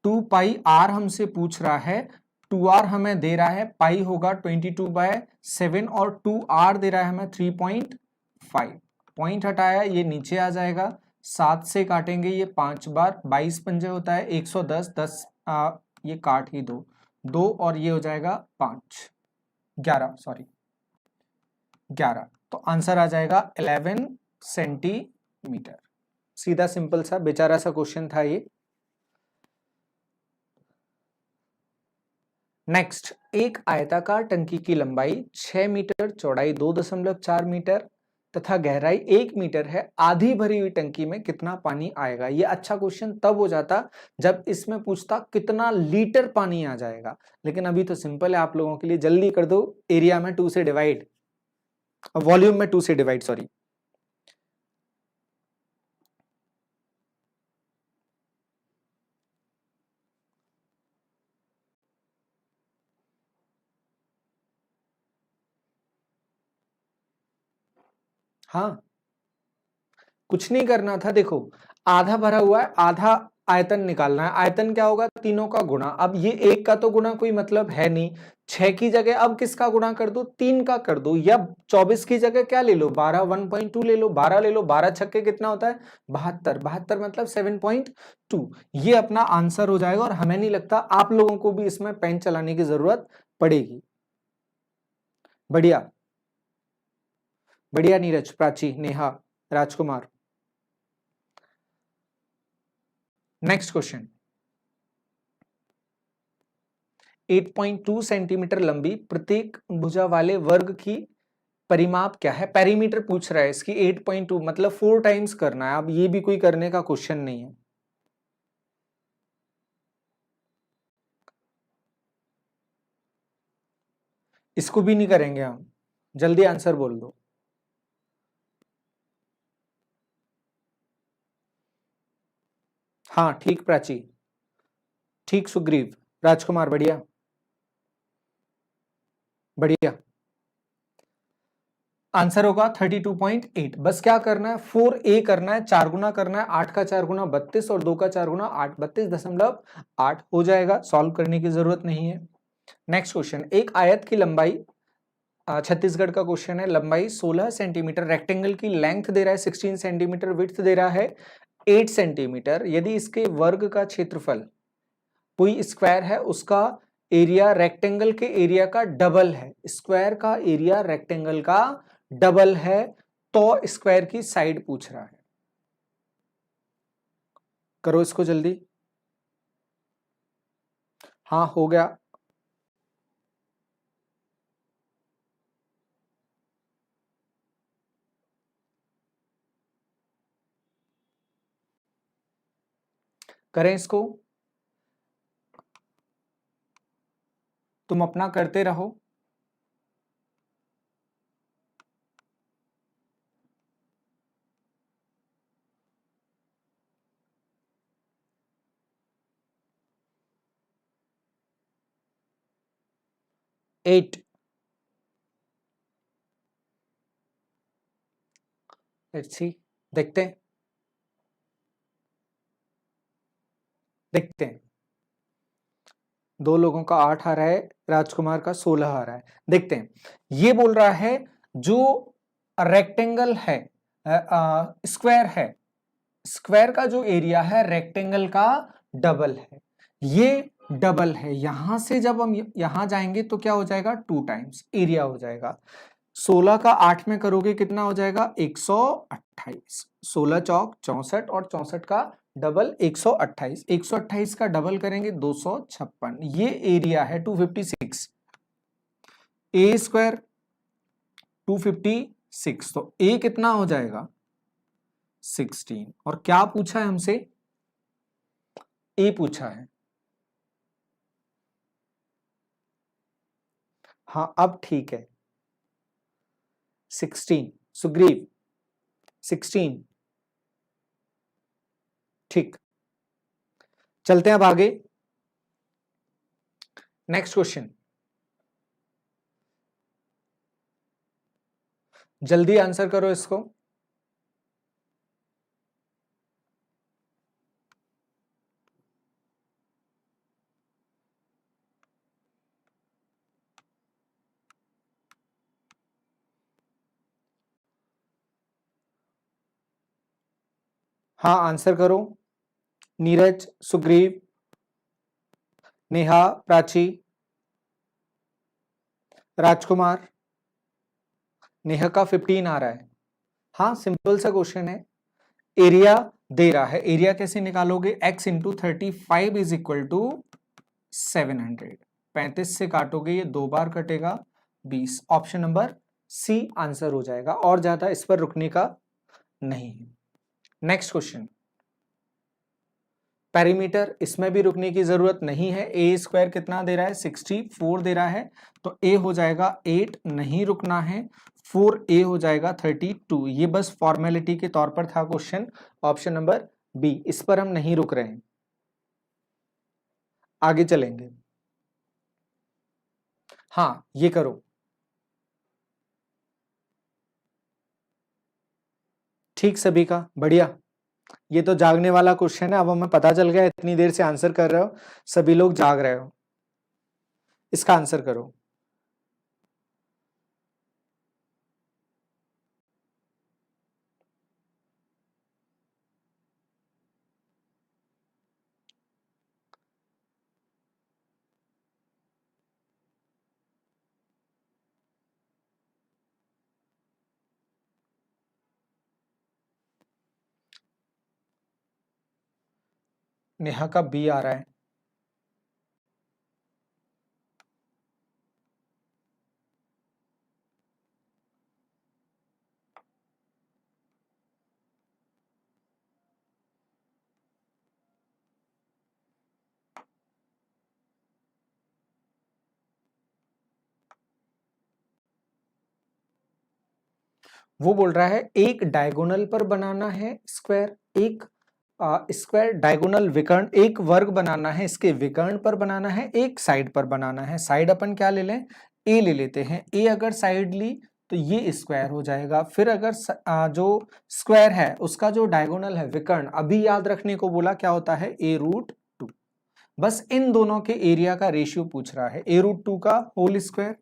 2 पाई आर हमसे पूछ रहा है, 2 आर हमें दे रहा है, पाई होगा 22/7 और 2 आर दे रहा है हमें 3.5। पॉइंट हटाया, ये नीचे आ जाएगा, 7 से काटेंगे ये 5 बार, 22 पंजे होता है 110, 10 ये काट ही दो, 2 और ये हो जाएगा 5, 11 सॉरी 11, तो आंसर आ जाएगा 11 सेंटीमीटर। सीधा सिंपल सा बेचारा सा क्वेश्चन था ये। नेक्स्ट, एक आयताकार टंकी की लंबाई 6 मीटर, चौड़ाई 2.4 मीटर तथा गहराई 1 मीटर है, आधी भरी हुई टंकी में कितना पानी आएगा। ये अच्छा क्वेश्चन तब हो जाता जब इसमें पूछता कितना लीटर पानी आ जाएगा, लेकिन अभी तो सिंपल है आप लोगों के लिए, जल्दी कर दो, एरिया में 2 से डिवाइड, वॉल्यूम में 2 से डिवाइड, सॉरी। हाँ, कुछ नहीं करना था, देखो आधा भरा हुआ है, आधा आयतन निकालना है, आयतन क्या होगा, तीनों का गुणा। अब ये एक का तो गुणा कोई मतलब है नहीं, 6 की जगह अब किसका गुणा कर दो, 3 का कर दो, या 24 की जगह क्या ले लो, 12, 1.2 ले लो, 12 ले लो, 12 छक्के कितना होता है, 72, 72 मतलब 7.2। ये अपना आंसर हो जाएगा, और हमें नहीं लगता आप लोगों को भी इसमें पेन चलाने की जरूरत पड़ेगी। बढ़िया बढ़िया, नीरज, प्राची, नेहा, राजकुमार। नेक्स्ट क्वेश्चन, 8.2 सेंटीमीटर लंबी प्रत्येक भुजा वाले वर्ग की परिमाप क्या है, पेरीमीटर पूछ रहा है इसकी, 8.2 मतलब 4 टाइम्स करना है। अब ये भी कोई करने का क्वेश्चन नहीं है, इसको भी नहीं करेंगे हम, जल्दी आंसर बोल दो। हाँ ठीक प्राची, ठीक सुग्रीव, राजकुमार, बढ़िया बढ़िया, आंसर होगा 32.8। बस क्या करना है, 4a करना है, 4 गुना करना है, 8 का 4 गुना 32 और 2 का 4 गुना 8, 32.8 हो जाएगा, सॉल्व करने की जरूरत नहीं है। नेक्स्ट क्वेश्चन, एक आयत की लंबाई, छत्तीसगढ़ का क्वेश्चन है, लंबाई 16 सेंटीमीटर, रेक्टेंगल की लेंथ दे रहा है 16 सेंटीमीटर, विड्थ दे रहा है 8 सेंटीमीटर, यदि इसके वर्ग का क्षेत्रफल, कोई स्क्वायर है उसका एरिया रेक्टेंगल के एरिया का डबल है, स्क्वायर का एरिया रेक्टेंगल का डबल है, तो स्क्वायर की साइड पूछ रहा है। करो इसको जल्दी। हाँ हो गया, करें इसको, तुम अपना करते रहो। एट, लेट्स सी, देखते हैं देखते हैं। 2 लोगों का 8 आ रहा है, राजकुमार का 16 आ रहा है। देखते हैं, ये बोल रहा है जो रेक्टेंगल है, स्क्वायर है, स्क्वायर का जो एरिया है रेक्टेंगल का डबल है, ये डबल है। यहां से जब हम यहां जाएंगे तो क्या हो जाएगा, 2 टाइम्स एरिया हो जाएगा। 16 का 8 में करोगे कितना हो जाएगा, 128। 16 चौक 64 और 64 का डबल 128। 128 का डबल करेंगे 256। ये एरिया है 256। ए स्क्वायर 256, तो ए कितना हो जाएगा 16। और क्या पूछा है हमसे, ए पूछा है। हाँ अब ठीक है, 16 सुग्रीव 16। ठीक, चलते हैं अब आगे। नेक्स्ट क्वेश्चन, जल्दी आंसर करो इसको। हाँ आंसर करो, नीरज, सुग्रीव, नेहा, प्राची, राजकुमार। नेहा का 15 आ रहा है। हाँ सिंपल सा क्वेश्चन है, एरिया दे रहा है, एरिया कैसे निकालोगे, x into 35 is equal to 700। 35 से काटोगे ये 2 बार कटेगा 20। ऑप्शन नंबर सी आंसर हो जाएगा, और ज्यादा इस पर रुकने का नहीं है। नेक्स्ट क्वेश्चन, पेरीमीटर, इसमें भी रुकने की जरूरत नहीं है। ए स्क्वायर कितना दे रहा है, 64 दे रहा है, तो ए हो जाएगा 8, नहीं रुकना है, 4a हो जाएगा 32। ये बस फॉर्मेलिटी के तौर पर था क्वेश्चन, ऑप्शन नंबर बी, इस पर हम नहीं रुक रहे हैं, आगे चलेंगे। हाँ ये करो, ठीक सभी का बढ़िया। ये तो जागने वाला क्वेश्चन है, अब हमें पता चल गया इतनी देर से आंसर कर रहे हो, सभी लोग जाग रहे हो। इसका आंसर करो। नेहा का बी आ रहा है। वो बोल रहा है एक डायगोनल पर बनाना है स्क्वायर, एक स्क्वायर डायगोनल विकर्ण, एक वर्ग बनाना है, इसके विकर्ण पर बनाना है, एक साइड पर बनाना है। साइड अपन क्या ले लें, ए ले लेते हैं। ए अगर साइड ली तो ये स्क्वायर हो जाएगा। फिर अगर जो स्क्वायर है उसका जो डायगोनल है विकर्ण, अभी याद रखने को बोला क्या होता है, a√2। बस इन दोनों के एरिया का रेशियो पूछ रहा है, a√2 का होल स्क्वायर,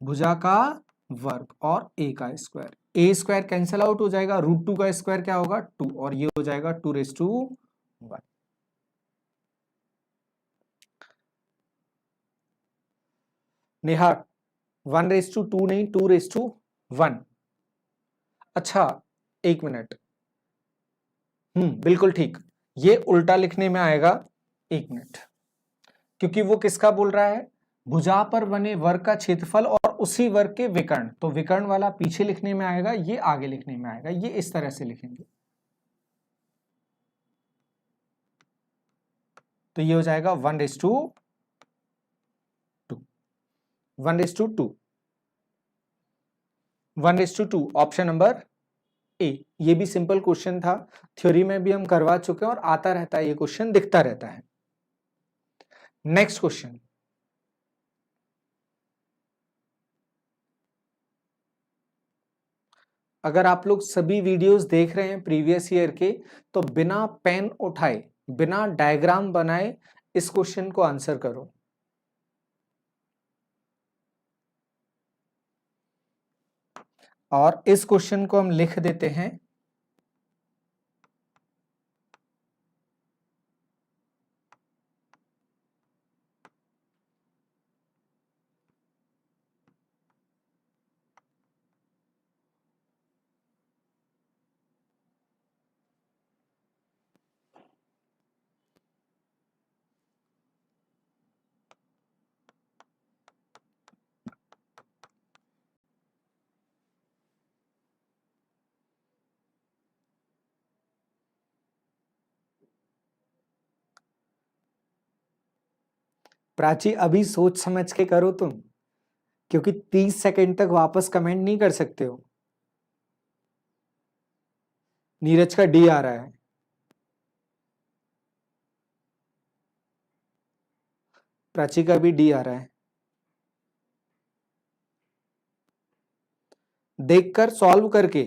भुजा का वर्ग, और a का स्क्वायर। ए स्क्वायर कैंसिल आउट हो जाएगा, √2 का स्क्वायर क्या होगा 2, और ये हो जाएगा 2⁻1। नेहा 1:2 नहीं, 2:1। अच्छा एक मिनट, बिल्कुल ठीक, ये उल्टा लिखने में आएगा, एक मिनट, क्योंकि वो किसका बोल रहा है, भुजा पर बने वर्ग का क्षेत्रफल और उसी वर्ग के विकर्ण, तो विकर्ण वाला पीछे लिखने में आएगा, ये आगे लिखने में आएगा, ये इस तरह से लिखेंगे, तो ये हो जाएगा 1:2, 1:2 ऑप्शन नंबर ए। ये भी सिंपल क्वेश्चन था, थ्योरी में भी हम करवा चुके हैं और आता रहता है, ये क्वेश्चन दिखता रहता है। नेक्स्ट क्वेश्चन, अगर आप लोग सभी वीडियोस देख रहे हैं प्रीवियस ईयर के, तो बिना पेन उठाए बिना डायग्राम बनाए इस क्वेश्चन को आंसर करो। और इस क्वेश्चन को हम लिख देते हैं प्राची, अभी सोच समझ के करो तुम, क्योंकि 30 सेकंड तक वापस कमेंट नहीं कर सकते हो। नीरज का डी आ रहा है। प्राची का भी डी आ रहा है। देखकर सॉल्व करके।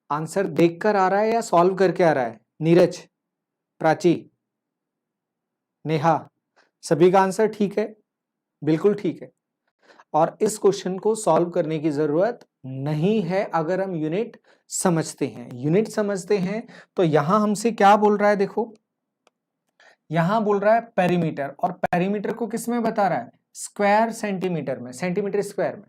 आंसर देखकर आ रहा है या सॉल्व करके आ रहा है? नीरज, प्राची, नेहा, सभी का आंसर ठीक है? बिल्कुल ठीक है। और इस क्वेश्चन को सॉल्व करने की जरूरत नहीं है अगर हम यूनिट समझते हैं। यूनिट समझते हैं तो यहां हमसे क्या बोल रहा है, देखो यहां बोल रहा है पेरीमीटर, और पेरीमीटर को किस में बता रहा है? स्क्वायर सेंटीमीटर में, सेंटीमीटर स्क्वायर में।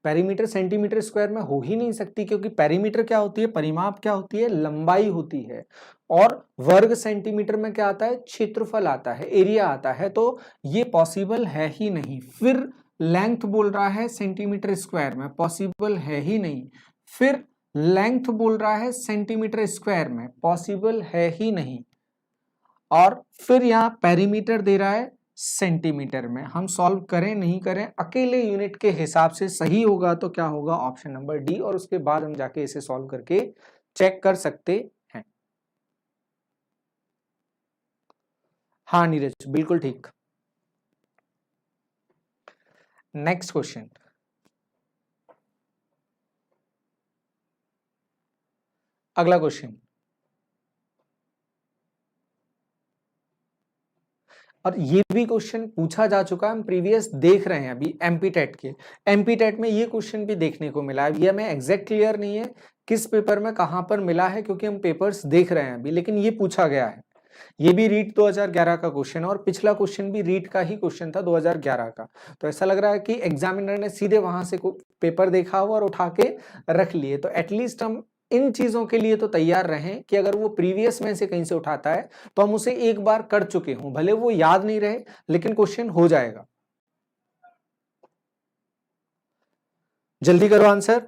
पेरीमीटर सेंटीमीटर स्क्वायर में हो ही नहीं सकती, क्योंकि पेरीमीटर क्या होती है, परिमाप क्या होती है, लंबाई होती है। और वर्ग सेंटीमीटर में क्या आता है, क्षेत्रफल आता है, एरिया आता है, तो ये पॉसिबल है ही नहीं। फिर लेंथ बोल रहा है सेंटीमीटर स्क्वायर में, पॉसिबल है ही नहीं। फिर लेंथ बोल रहा है सेंटीमीटर स्क्वायर में, पॉसिबल है ही नहीं। और फिर यहाँ पेरीमीटर दे रहा है सेंटीमीटर में। हम सॉल्व करें नहीं करें, अकेले यूनिट के हिसाब से सही होगा तो क्या होगा, ऑप्शन नंबर डी। और उसके बाद हम जाके इसे सॉल्व करके चेक कर सकते हैं। हाँ नीरज, बिल्कुल ठीक। नेक्स्ट क्वेश्चन, अगला क्वेश्चन। और ये भी क्वेश्चन पूछा जा चुका है, हम प्रीवियस देख रहे हैं अभी एमपी टेट के। एमपी टेट में ये क्वेश्चन भी देखने को मिला है। ये हमें एग्जैक्ट क्लियर नहीं है किस पेपर में कहां पर मिला है, क्योंकि हम पेपर्स देख रहे हैं अभी, लेकिन ये पूछा गया है। ये भी रीट 2011 का क्वेश्चन है, और पिछला क्वेश्चन भी रीट का ही क्वेश्चन था 2011 का। तो ऐसा लग रहा है कि एग्जामिनर ने सीधे वहां से पेपर देखा हुआ और उठा के रख लिए। तो एटलीस्ट हम इन चीजों के लिए तो तैयार रहें कि अगर वो प्रीवियस में से कहीं से उठाता है तो हम उसे एक बार कर चुके हों, भले वो याद नहीं रहे लेकिन क्वेश्चन हो जाएगा। जल्दी करो आंसर।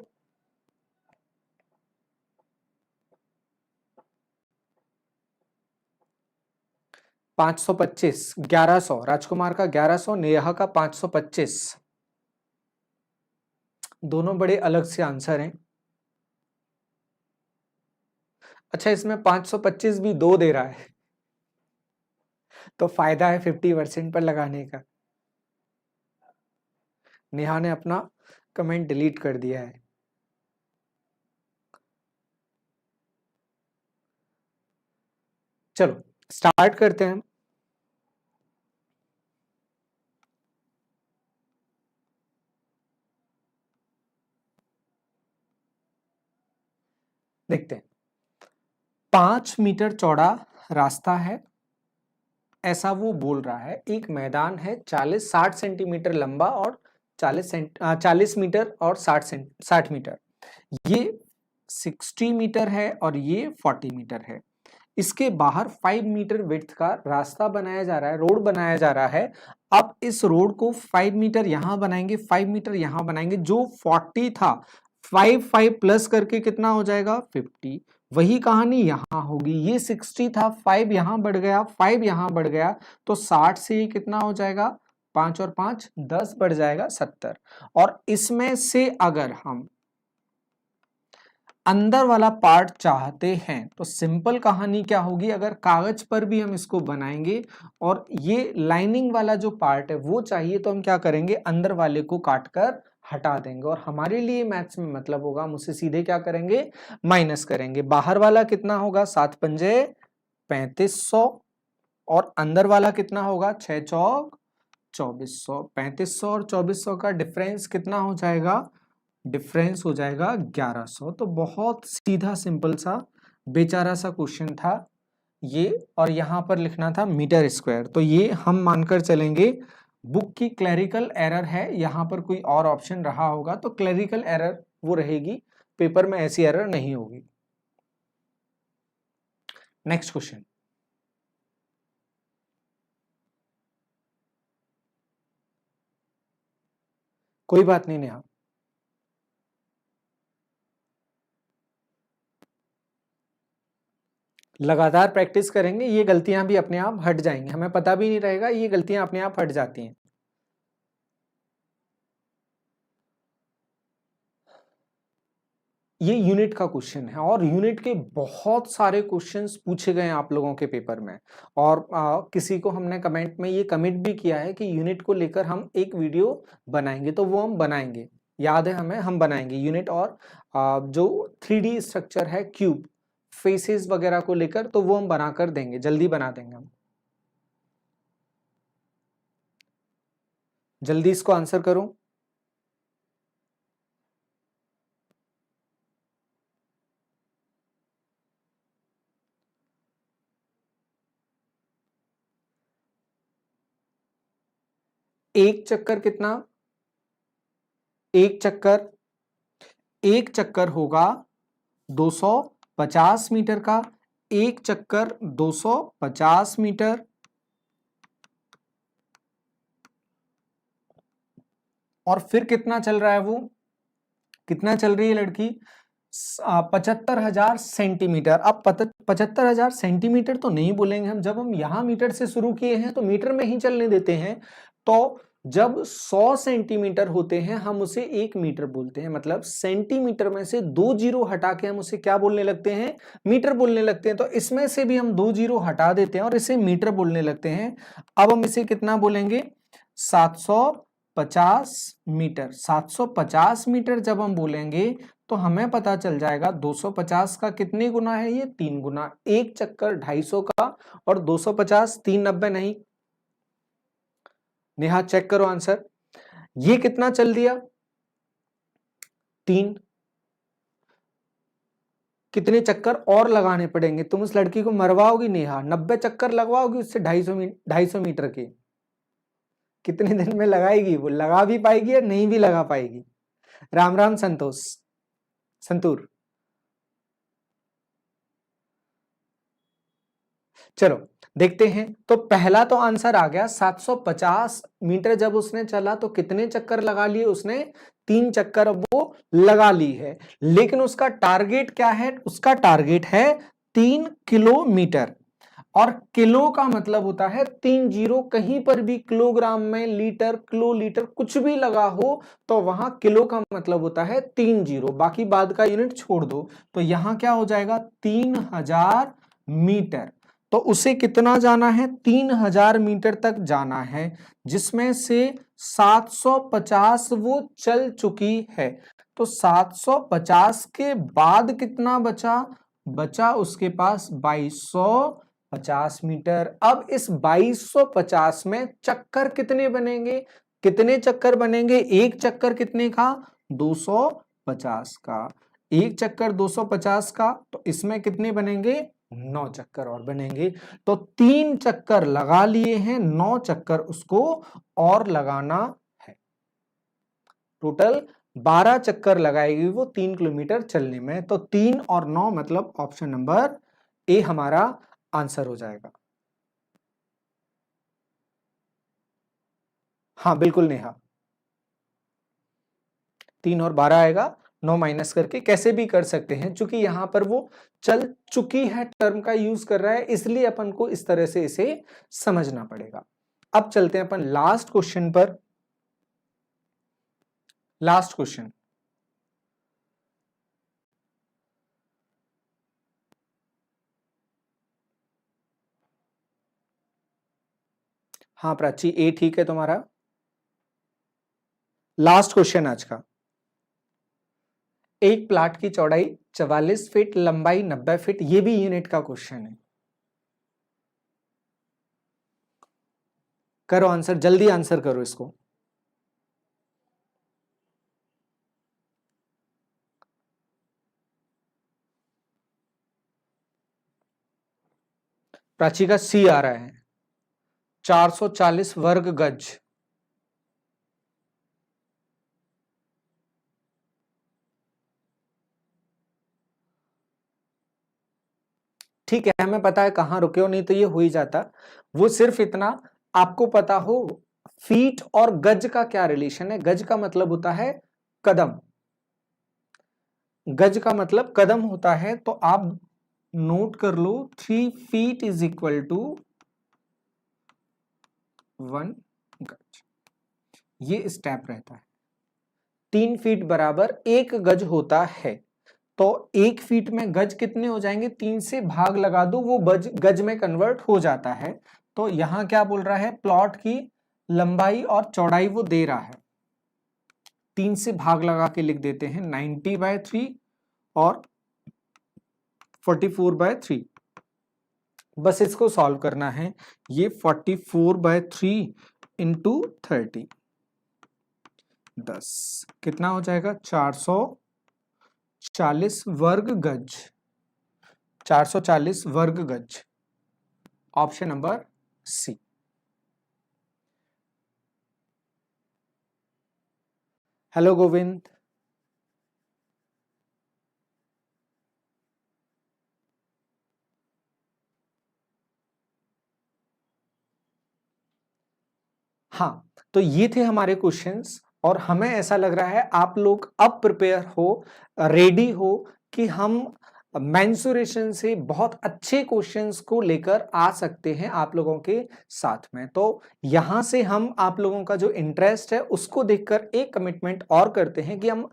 525, 1100, राजकुमार का 1100, नेहा का 525। दोनों बड़े अलग से आंसर हैं। अच्छा, इसमें 525 भी 2 दे रहा है, तो फायदा है 50% पर लगाने का। नेहा ने अपना कमेंट डिलीट कर दिया है। चलो स्टार्ट करते हैं। देखते हैं। 5 मीटर चौड़ा रास्ता है, ऐसा वो बोल रहा है। एक मैदान है 60 सेंटीमीटर लंबा और 40 मीटर और 60 मीटर। ये 60 मीटर है और ये 40 मीटर है। इसके बाहर 5 मीटर विड्थ का रास्ता बनाया जा रहा है, रोड बनाया जा रहा है। अब इस रोड को 5 मीटर यहां बनाएंगे, 5 मीटर यहां बनाएंगे। जो 40 था, 5 प्लस करके कितना हो जाएगा, 50। वही कहानी यहां होगी। ये 60 था, 5 यहां बढ़ गया, 5 यहां बढ़ गया, तो 60 से ये कितना हो जाएगा, 5 और 5 10 बढ़ जाएगा 70। और इसमें से अगर हम अंदर वाला पार्ट चाहते हैं तो सिंपल कहानी क्या होगी, अगर कागज पर भी हम इसको बनाएंगे और ये लाइनिंग वाला जो पार्ट है वो चाहिए, तो हम क्या करेंगे, अंदर वाले को काटकर हटा देंगे और हमारे लिए मैथ्स में मतलब होगा हम उसे सीधे क्या करेंगे, माइनस करेंगे। बाहर वाला कितना होगा, 7 पंजे 3500 और अंदर वाला कितना होगा, 6 चौक 2400। 3500 और 2400 का डिफरेंस कितना हो जाएगा, डिफरेंस हो जाएगा 1100। तो बहुत सीधा सिंपल सा बेचारा सा क्वेश्चन था ये, और यहां पर लिखना था मीटर स्क्वायर। तो ये हम मानकर चलेंगे बुक की क्लरिकल एरर है, यहां पर कोई और ऑप्शन रहा होगा तो क्लरिकल एरर वो रहेगी, पेपर में ऐसी एरर नहीं होगी। नेक्स्ट क्वेश्चन, कोई बात नहीं नेहा, लगातार प्रैक्टिस करेंगे ये गलतियां भी अपने आप हट जाएंगी, हमें पता भी नहीं रहेगा ये गलतियां अपने आप हट जाती हैं। ये यूनिट का क्वेश्चन है और यूनिट के बहुत सारे क्वेश्चंस पूछे गए हैं आप लोगों के पेपर में, और किसी को हमने कमेंट में ये कमिट भी किया है कि यूनिट को लेकर हम एक वीडियो बनाएंगे, तो वो हम बनाएंगे, याद है हमें, हम बनाएंगे यूनिट और जो 3D स्ट्रक्चर है क्यूब फेसेस वगैरह को लेकर, तो वो हम बनाकर देंगे, जल्दी बना देंगे हम। जल्दी इसको आंसर करो। एक चक्कर कितना, एक चक्कर, एक चक्कर होगा 250 मीटर का, एक चक्कर 250 मीटर, और फिर कितना चल रहा है वो, कितना चल रही है लड़की, 75,000 सेंटीमीटर। अब 75,000 सेंटीमीटर तो नहीं बोलेंगे हम, जब हम यहां मीटर से शुरू किए हैं तो मीटर में ही चलने देते हैं। तो जब 100 सेंटीमीटर होते हैं हम उसे 1 मीटर बोलते हैं, मतलब सेंटीमीटर में से 2 जीरो हटा के हम उसे क्या बोलने लगते हैं, मीटर बोलने लगते हैं। तो इसमें से भी हम 2 जीरो हटा देते हैं और इसे मीटर बोलने लगते हैं। अब हम इसे कितना बोलेंगे, 750 मीटर। 750 मीटर जब हम बोलेंगे तो हमें पता चल जाएगा 250 का कितने गुना है, ये 3 गुना। एक चक्कर 250 का और 250 390 नहीं। नेहा चेक करो आंसर, ये कितना चल दिया, 3। कितने चक्कर और लगाने पड़ेंगे, तुम उस लड़की को मरवाओगी नेहा, 90 चक्कर लगवाओगी उससे 250 मीटर के। कितने दिन में लगाएगी वो, लगा भी पाएगी या नहीं भी लगा पाएगी। राम राम संतोष, संतूर। चलो देखते हैं, तो पहला तो आंसर आ गया 750 मीटर। जब उसने चला तो कितने चक्कर लगा लिए उसने, 3 चक्कर वो लगा ली है। लेकिन उसका टारगेट क्या है, उसका टारगेट है 3 किलोमीटर। और किलो का मतलब होता है 3 जीरो, कहीं पर भी किलोग्राम में, लीटर, किलो लीटर कुछ भी लगा हो तो वहां किलो का मतलब होता है 3 जीरो, बाकी बाद का यूनिट छोड़ दो। तो यहां क्या हो जाएगा, 3000 मीटर। तो उसे कितना जाना है, 3000 मीटर तक जाना है, जिसमें से 750 वो चल चुकी है। तो 750 के बाद कितना बचा, बचा उसके पास 2250 मीटर। अब इस 2250 में चक्कर कितने बनेंगे, कितने चक्कर बनेंगे, एक चक्कर कितने का, 250 का। एक चक्कर 250 का, तो इसमें कितने बनेंगे, 9 चक्कर और बनेंगे। तो 3 चक्कर लगा लिए हैं, 9 चक्कर उसको और लगाना है। टोटल 12 चक्कर लगाएगी वो 3 किलोमीटर चलने में। तो 3 और 9 मतलब ऑप्शन नंबर ए हमारा आंसर हो जाएगा। हाँ बिल्कुल नेहा, 3 और 12 आएगा, 9 माइनस करके कैसे भी कर सकते हैं, क्योंकि यहां पर वो चल चुकी है टर्म का यूज कर रहा है, इसलिए अपन को इस तरह से इसे समझना पड़ेगा। अब चलते हैं अपन लास्ट क्वेश्चन पर। लास्ट क्वेश्चन, हाँ प्राची, ए ठीक है तुम्हारा। लास्ट क्वेश्चन आज का। एक प्लाट की चौड़ाई 44 फीट, लंबाई 90 फीट, ये भी यूनिट का क्वेश्चन है। करो आंसर, जल्दी आंसर करो इसको। प्राची का सी आ रहा है, 440 वर्ग गज। ठीक है, हमें पता है कहां रुके हो, नहीं तो ये हो ही जाता। वो सिर्फ इतना आपको पता हो, फीट और गज का क्या रिलेशन है। गज का मतलब होता है कदम, गज का मतलब कदम होता है। तो आप नोट कर लो, 3 फीट इज इक्वल टू 1 गज, ये स्टेप रहता है। 3 फीट बराबर 1 गज होता है। तो 1 फीट में गज कितने हो जाएंगे, 3 से भाग लगा दो, वो गज में कन्वर्ट हो जाता है। तो यहां क्या बोल रहा है, प्लॉट की लंबाई और चौड़ाई वो दे रहा है, 3 से भाग लगा के लिख देते हैं 90/3 और 44/3। बस इसको सॉल्व करना है। ये 44/3 इंटू 30, 10 कितना हो जाएगा, 440 वर्ग गज, 440 वर्ग गज। Option number C. Hello Govind. हाँ, तो ये थे हमारे क्वेश्चंस, और हमें ऐसा लग रहा है आप लोग अब प्रिपेयर हो, रेडी हो कि हम मेंसुरेशन से बहुत अच्छे क्वेश्चंस को लेकर आ सकते हैं आप लोगों के साथ में। तो यहां से हम आप लोगों का जो इंटरेस्ट है उसको देखकर एक कमिटमेंट और करते हैं कि हम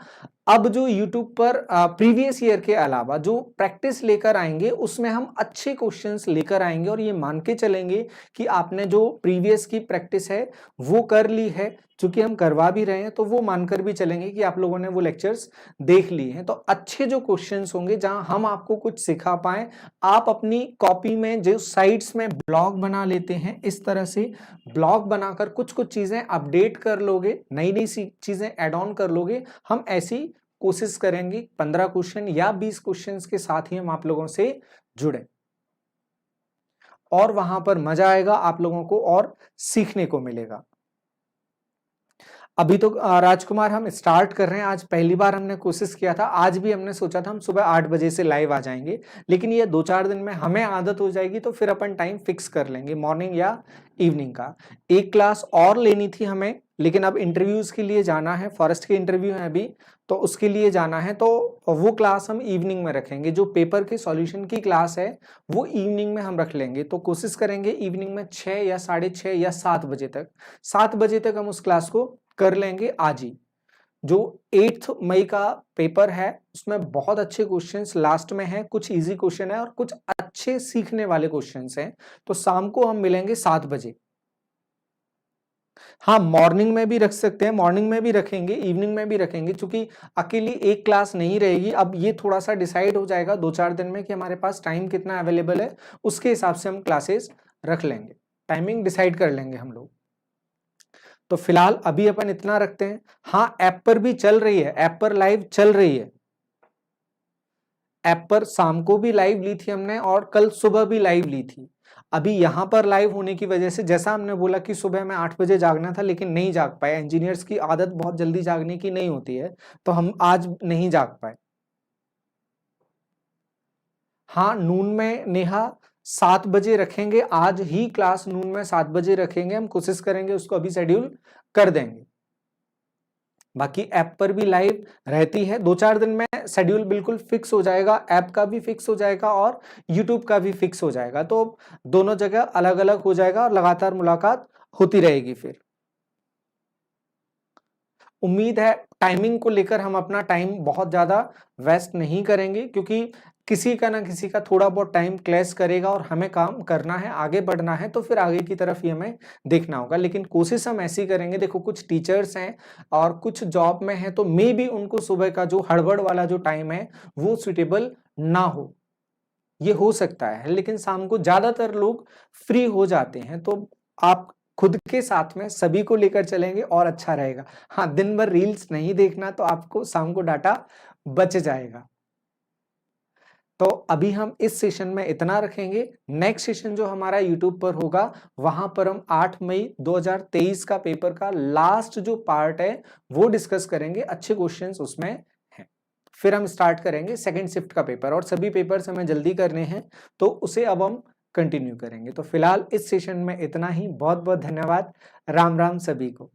अब जो YouTube पर प्रीवियस ईयर के अलावा जो प्रैक्टिस लेकर आएंगे उसमें हम अच्छे क्वेश्चंस लेकर आएंगे, और ये मान के चलेंगे कि आपने जो प्रीवियस की प्रैक्टिस है वो कर ली है। चूंकि हम करवा भी रहे हैं तो वो मानकर भी चलेंगे कि आप लोगों ने वो लेक्चर्स देख लिए हैं। तो अच्छे जो क्वेश्चंस होंगे जहां हम आपको कुछ सिखा पाए, आप अपनी कॉपी में जो साइट्स में ब्लॉग बना लेते हैं, इस तरह से ब्लॉग बनाकर कुछ कुछ चीजें अपडेट कर लोगे, नई नई चीजें ऐड ऑन कर लोगे। हम ऐसी कोशिश करेंगे 15 क्वेश्चन या 20 क्वेश्चंस के साथ ही हम आप लोगों से जुड़े, और वहां पर मजा आएगा आप लोगों को और सीखने को मिलेगा। अभी तो राजकुमार हम स्टार्ट कर रहे हैं, आज पहली बार हमने कोशिश किया था। आज भी हमने सोचा था हम सुबह 8 बजे से लाइव आ जाएंगे, लेकिन ये 2-4 दिन में हमें आदत हो जाएगी तो फिर अपन टाइम फिक्स कर लेंगे, मॉर्निंग या इवनिंग का। एक क्लास और लेनी थी हमें, लेकिन अब इंटरव्यूज के लिए जाना है, फॉरेस्ट के इंटरव्यू है अभी, तो उसके लिए जाना है। तो वो क्लास हम इवनिंग में रखेंगे, जो पेपर के सॉल्यूशन की क्लास है वो इवनिंग में हम रख लेंगे। तो कोशिश करेंगे इवनिंग में 6 या 6:30 या 7 बजे तक, 7 बजे तक हम उस क्लास को कर लेंगे आज ही। जो 8 मई का पेपर है उसमें बहुत अच्छे क्वेश्चंस लास्ट में हैं, कुछ इजी क्वेश्चन है और कुछ अच्छे सीखने वाले क्वेश्चंस हैं। तो शाम को हम मिलेंगे 7 बजे। हाँ, मॉर्निंग में भी रख सकते हैं, मॉर्निंग में भी रखेंगे, इवनिंग में भी रखेंगे, क्योंकि अकेली एक क्लास नहीं रहेगी। अब ये थोड़ा सा डिसाइड हो जाएगा 2-4 दिन में कि हमारे पास टाइम कितना अवेलेबल है, उसके हिसाब से हम क्लासेस रख लेंगे, टाइमिंग डिसाइड कर लेंगे हम लोग। तो फिलहाल अभी अपन इतना रखते हैं। हाँ, ऐप पर भी चल रही है, ऐप पर लाइव चल रही है। ऐप पर शाम को भी लाइव ली थी हमने और कल सुबह भी लाइव ली थी। अभी यहां पर लाइव होने की वजह से, जैसा हमने बोला कि सुबह में 8 बजे जागना था लेकिन नहीं जाग पाए, इंजीनियर्स की आदत बहुत जल्दी जागने की नहीं होती है, तो हम आज नहीं जाग पाए। हाँ, नून में नेहा 7 बजे रखेंगे, आज ही क्लास नून में 7 बजे रखेंगे, हम कोशिश करेंगे उसको अभी शेड्यूल कर देंगे। बाकी ऐप पर भी लाइव रहती है, 2-4 दिन में शेड्यूल बिल्कुल फिक्स हो जाएगा, ऐप का भी फिक्स हो जाएगा और यूट्यूब का भी फिक्स हो जाएगा। तो दोनों जगह अलग अलग हो जाएगा और लगातार मुलाकात होती रहेगी। फिर उम्मीद है टाइमिंग को लेकर हम अपना टाइम बहुत ज्यादा वेस्ट नहीं करेंगे, क्योंकि किसी का ना किसी का थोड़ा बहुत टाइम क्लैश करेगा और हमें काम करना है, आगे बढ़ना है, तो फिर आगे की तरफ ही हमें देखना होगा। लेकिन कोशिश हम ऐसी करेंगे, देखो कुछ टीचर्स हैं और कुछ जॉब में हैं, तो मे बी उनको सुबह का जो हड़बड़ वाला जो टाइम है वो सुटेबल ना हो, ये हो सकता है। लेकिन शाम को ज्यादातर लोग फ्री हो जाते हैं, तो आप खुद के साथ में सभी को लेकर चलेंगे और अच्छा रहेगा। हाँ, दिन भर रील्स नहीं देखना, तो आपको शाम को डाटा बच जाएगा। तो अभी हम इस सेशन में इतना रखेंगे। नेक्स्ट सेशन जो हमारा यूट्यूब पर होगा, वहां पर हम 8 मई 2023 का पेपर का लास्ट जो पार्ट है वो डिस्कस करेंगे। अच्छे क्वेश्चंस उसमें हैं। फिर हम स्टार्ट करेंगे सेकंड शिफ्ट का पेपर, और सभी पेपर्स हमें जल्दी करने हैं, तो उसे अब हम कंटिन्यू करेंगे। तो फिलहाल इस सेशन में इतना ही। बहुत बहुत धन्यवाद। राम राम सभी को।